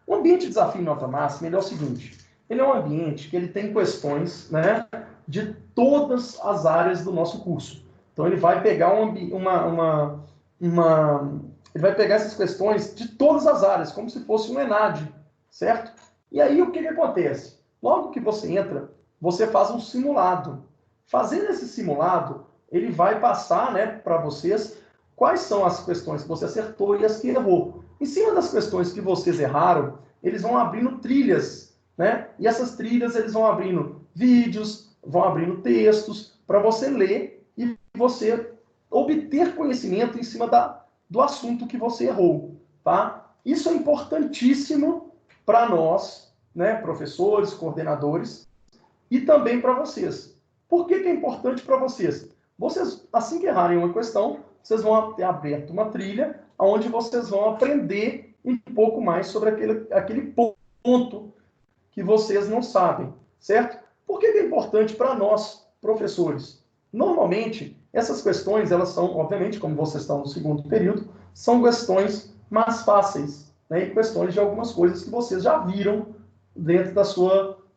O ambiente de desafio em nota máxima ele é o seguinte, ele é um ambiente que ele tem questões, né, de todas as áreas do nosso curso. Então ele vai pegar ele vai pegar essas questões de todas as áreas, como se fosse um ENAD, certo? E aí o que acontece? Logo que você entra, você faz um simulado. Fazendo esse simulado, ele vai passar, né, para vocês quais são as questões que você acertou e as que errou. Em cima das questões que vocês erraram, eles vão abrindo trilhas, né? E essas trilhas eles vão abrindo vídeos, vão abrindo textos para você ler e você obter conhecimento em cima do assunto que você errou, tá? Isso é importantíssimo para nós, né, professores, coordenadores, e também para vocês. Por que é importante para vocês? Vocês, assim que errarem uma questão, vocês vão ter aberto uma trilha onde vocês vão aprender um pouco mais sobre aquele ponto que vocês não sabem, certo? Por que é importante para nós, professores? Normalmente, essas questões, elas são, obviamente, como vocês estão no segundo período, são questões mais fáceis, né? E questões de algumas coisas que vocês já viram dentro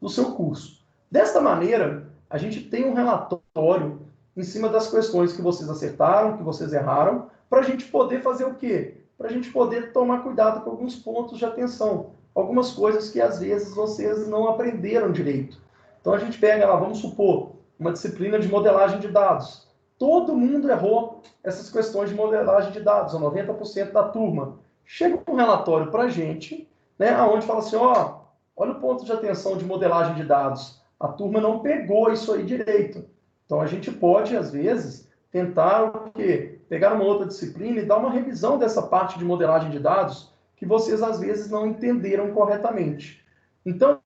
do seu curso. Desta maneira, a gente tem um relatório em cima das questões que vocês acertaram, que vocês erraram, para a gente poder fazer o quê? Para a gente poder tomar cuidado com alguns pontos de atenção, algumas coisas que às vezes vocês não aprenderam direito. Então a gente pega lá, vamos supor, uma disciplina de modelagem de dados. Todo mundo errou essas questões de modelagem de dados, 90% da turma. Chega um relatório para a gente, né, onde fala assim, olha o ponto de atenção de modelagem de dados. A turma não pegou isso aí direito. Então, a gente pode, às vezes, tentar o quê? Pegar uma outra disciplina e dar uma revisão dessa parte de modelagem de dados que vocês, às vezes, não entenderam corretamente. Então,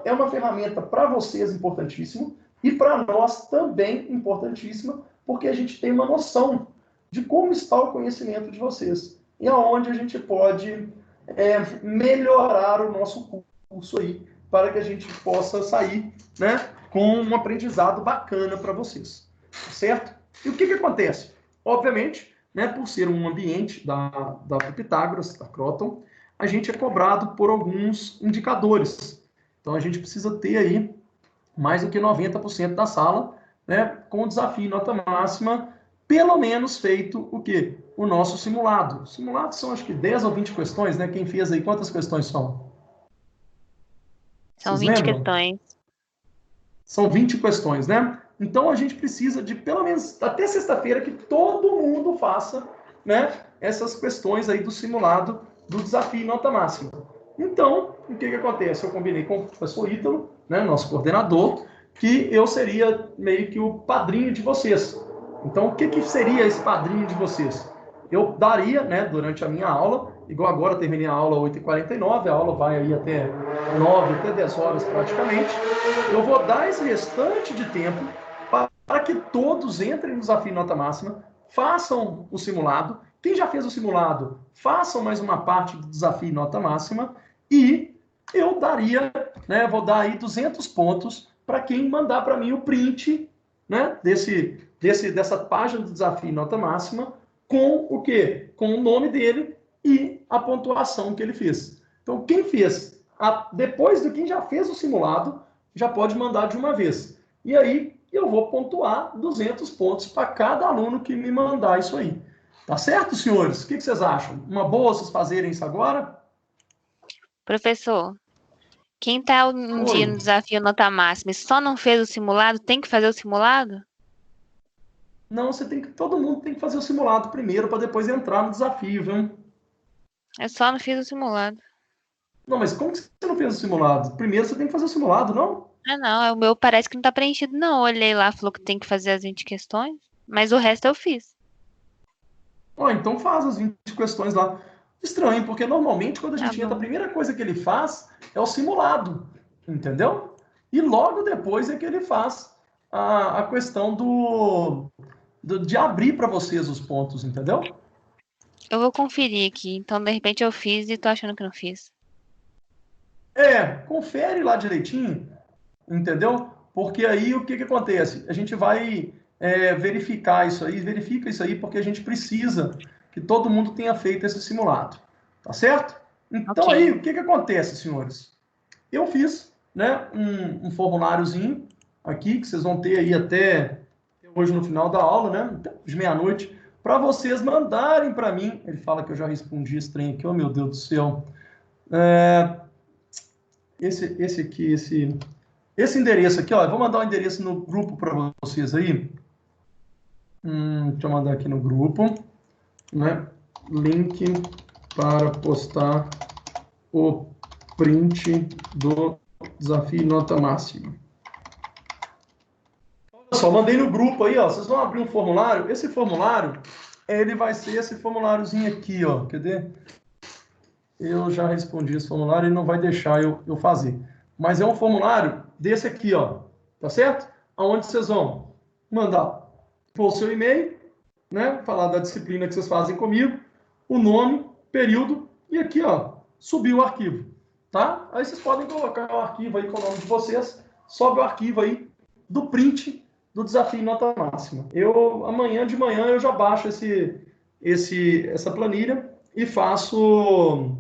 é uma ferramenta para vocês importantíssima e para nós também importantíssima, porque a gente tem uma noção de como está o conhecimento de vocês e aonde a gente pode melhorar o nosso curso aí, para que a gente possa sair, né, com um aprendizado bacana para vocês, certo? E o que acontece? Obviamente, né, por ser um ambiente da Pitágoras, da Croton, a gente é cobrado por alguns indicadores. Então, a gente precisa ter aí mais do que 90% da sala, né, com o desafio nota máxima, pelo menos feito o quê? O nosso simulado. Simulados são, acho que 10 ou 20 questões, né? Quem fez aí, quantas questões são? São Vocês 20 lembram? questões. São 20 questões, né? Então, a gente precisa de, pelo menos, até sexta-feira, que todo mundo faça, né, essas questões aí do simulado do desafio nota máxima. Então, o que acontece? Eu combinei com o professor Ítalo, né, nosso coordenador, que eu seria meio que o padrinho de vocês. Então, o que seria esse padrinho de vocês? Eu daria, né, durante a minha aula, igual agora eu terminei a aula 8h49, a aula vai aí até 9, até 10 horas praticamente, eu vou dar esse restante de tempo para que todos entrem no desafio nota máxima, façam o simulado, quem já fez o simulado, façam mais uma parte do desafio nota máxima, e eu daria, né, vou dar aí 200 pontos para quem mandar para mim o print, né, dessa página do desafio nota máxima, com o quê? Com o nome dele e a pontuação que ele fez. Então, quem fez, depois de quem já fez o simulado, já pode mandar de uma vez. E aí, eu vou pontuar 200 pontos para cada aluno que me mandar isso aí. Tá certo, senhores? O que vocês acham? Uma boa vocês fazerem isso agora? Professor, quem está um dia no desafio nota máxima e só não fez o simulado, tem que fazer o simulado? Não, todo mundo tem que fazer o simulado primeiro para depois entrar no desafio, viu? Eu só não fiz o simulado. Não, mas como que você não fez o simulado? Primeiro você tem que fazer o simulado, não? Ah, não, o meu parece que não está preenchido, não. Eu olhei lá, falou que tem que fazer as 20 questões, mas o resto eu fiz. Então faz as 20 questões lá. Estranho, porque normalmente quando a gente entra, a primeira coisa que ele faz é o simulado, entendeu? E logo depois é que ele faz a questão de abrir para vocês os pontos, entendeu? Eu vou conferir aqui, então de repente eu fiz e tô achando que não fiz. Confere lá direitinho, entendeu? Porque aí o que acontece? A gente vai verificar isso aí, verifica isso aí, porque a gente precisa que todo mundo tenha feito esse simulado. Tá certo? Então, Ok. aí, o que acontece, senhores? Eu fiz, né, um formuláriozinho aqui, que vocês vão ter aí até hoje no final da aula, né, até de meia-noite, para vocês mandarem para mim. Ele fala que eu já respondi esse trem aqui, oh meu Deus do céu. Esse endereço aqui, ó, eu vou mandar o endereço no grupo para vocês aí. Deixa eu mandar aqui no grupo, né? Link para postar o print do desafio nota máxima. Olha só, mandei no grupo aí, ó. Vocês vão abrir um formulário. Esse formulário, ele vai ser esse formuláriozinho aqui, ó. Cadê? Eu já respondi esse formulário e não vai deixar eu fazer. Mas é um formulário desse aqui, ó. Tá certo? Aonde vocês vão mandar o seu e-mail, né? Falar da disciplina que vocês fazem comigo, o nome, período, e aqui, ó, subir o arquivo, tá? Aí vocês podem colocar o arquivo aí com o nome de vocês, sobe o arquivo aí do print do desafio nota máxima. Amanhã de manhã eu já baixo essa planilha e faço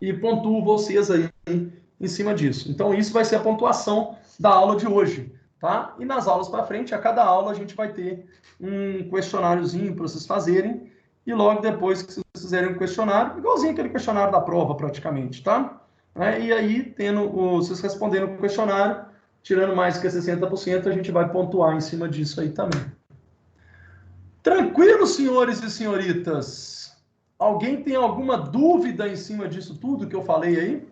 e pontuo vocês aí em cima disso. Então, isso vai ser a pontuação da aula de hoje, tá? E nas aulas para frente, a cada aula a gente vai ter um questionáriozinho para vocês fazerem, e logo depois que vocês fizerem um questionário, igualzinho aquele questionário da prova praticamente, tá? E aí, vocês respondendo o questionário, tirando mais que 60%, a gente vai pontuar em cima disso aí também. Tranquilo, senhores e senhoritas? Alguém tem alguma dúvida em cima disso tudo que eu falei aí?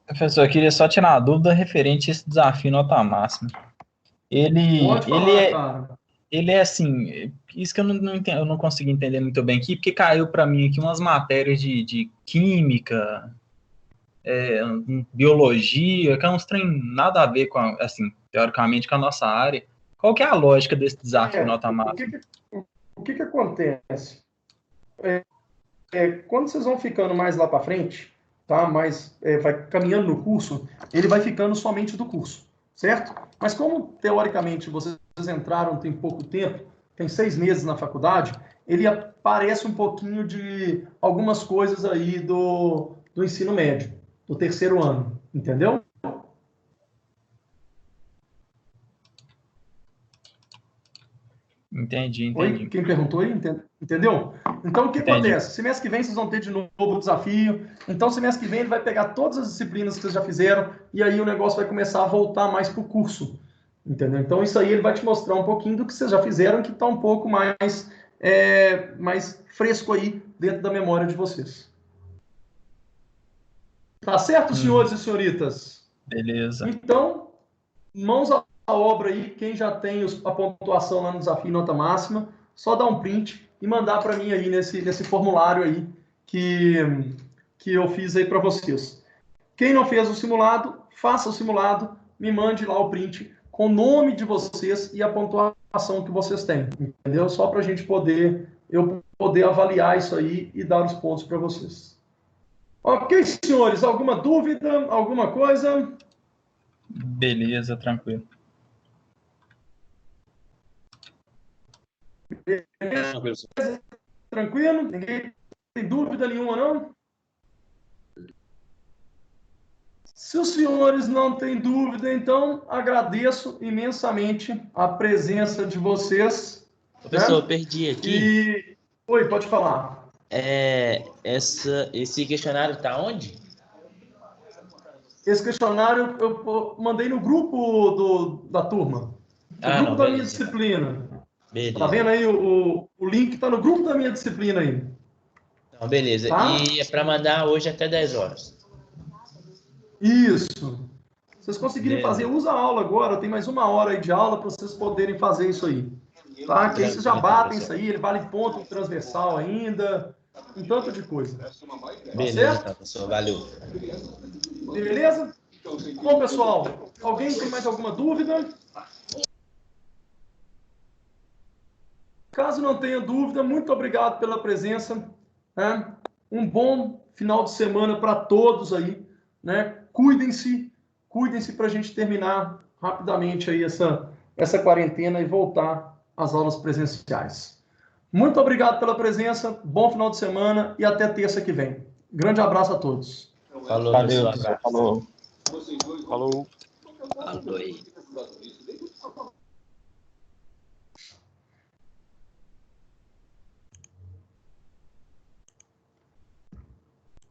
Professor, eu queria só tirar uma dúvida referente a esse desafio nota máxima. Pode falar, cara. Ele é assim, isso que eu não entendo, eu não consigo entender muito bem aqui, porque caiu para mim aqui umas matérias de química, biologia, que é uns trem nada a ver com, assim, teoricamente, com a nossa área. Qual que é a lógica desse desafio nota máxima? O que acontece? Quando vocês vão ficando mais lá para frente, tá? Vai caminhando no curso, ele vai ficando somente do curso, certo? Mas como, teoricamente, vocês entraram tem pouco tempo, tem 6 meses na faculdade, ele aparece um pouquinho de algumas coisas aí do ensino médio, do terceiro ano, entendeu? Entendi. Oi? Quem perguntou aí? Entendeu? Então, o que acontece? Semestre que vem vocês vão ter de novo o desafio. Então, semestre que vem ele vai pegar todas as disciplinas que vocês já fizeram e aí o negócio vai começar a voltar mais para o curso. Entendeu? Então, isso aí ele vai te mostrar um pouquinho do que vocês já fizeram, que está um pouco mais fresco aí dentro da memória de vocês. Tá certo, senhores e senhoritas? Beleza. Então, mãos à obra aí, quem já tem a pontuação lá no desafio nota máxima, só dar um print e mandar para mim aí nesse formulário aí que eu fiz aí para vocês. Quem não fez o simulado, faça o simulado, me mande lá o print com o nome de vocês e a pontuação que vocês têm, entendeu? Só para a gente poder avaliar isso aí e dar os pontos para vocês. Ok, senhores, alguma dúvida, alguma coisa? Beleza, tranquilo. Tranquilo? Ninguém tem dúvida nenhuma, não? Se os senhores não têm dúvida, então agradeço imensamente a presença de vocês. Professor, eu perdi aqui. Oi, pode falar. Esse questionário está onde? Esse questionário eu mandei no grupo da turma. No grupo da minha disciplina. Beleza. Tá vendo aí? O link está no grupo da minha disciplina aí. Então, beleza. Tá? E é para mandar hoje até 10 horas. Isso. Vocês conseguirem fazer, usa a aula agora, tem mais 1 hora aí de aula para vocês poderem fazer isso aí. Tá? Que aí vocês já batem isso aí, ele vale ponto transversal ainda, um tanto de coisa. Beleza, tá, professor. Valeu. Beleza? Bom, pessoal, alguém tem mais alguma dúvida? Caso não tenha dúvida, muito obrigado pela presença. Né? Um bom final de semana para todos aí. Né? Cuidem-se para a gente terminar rapidamente aí essa quarentena e voltar às aulas presenciais. Muito obrigado pela presença, bom final de semana e até terça que vem. Grande abraço a todos. Falou, Valeu, pessoal. falou. Falou. Falou aí.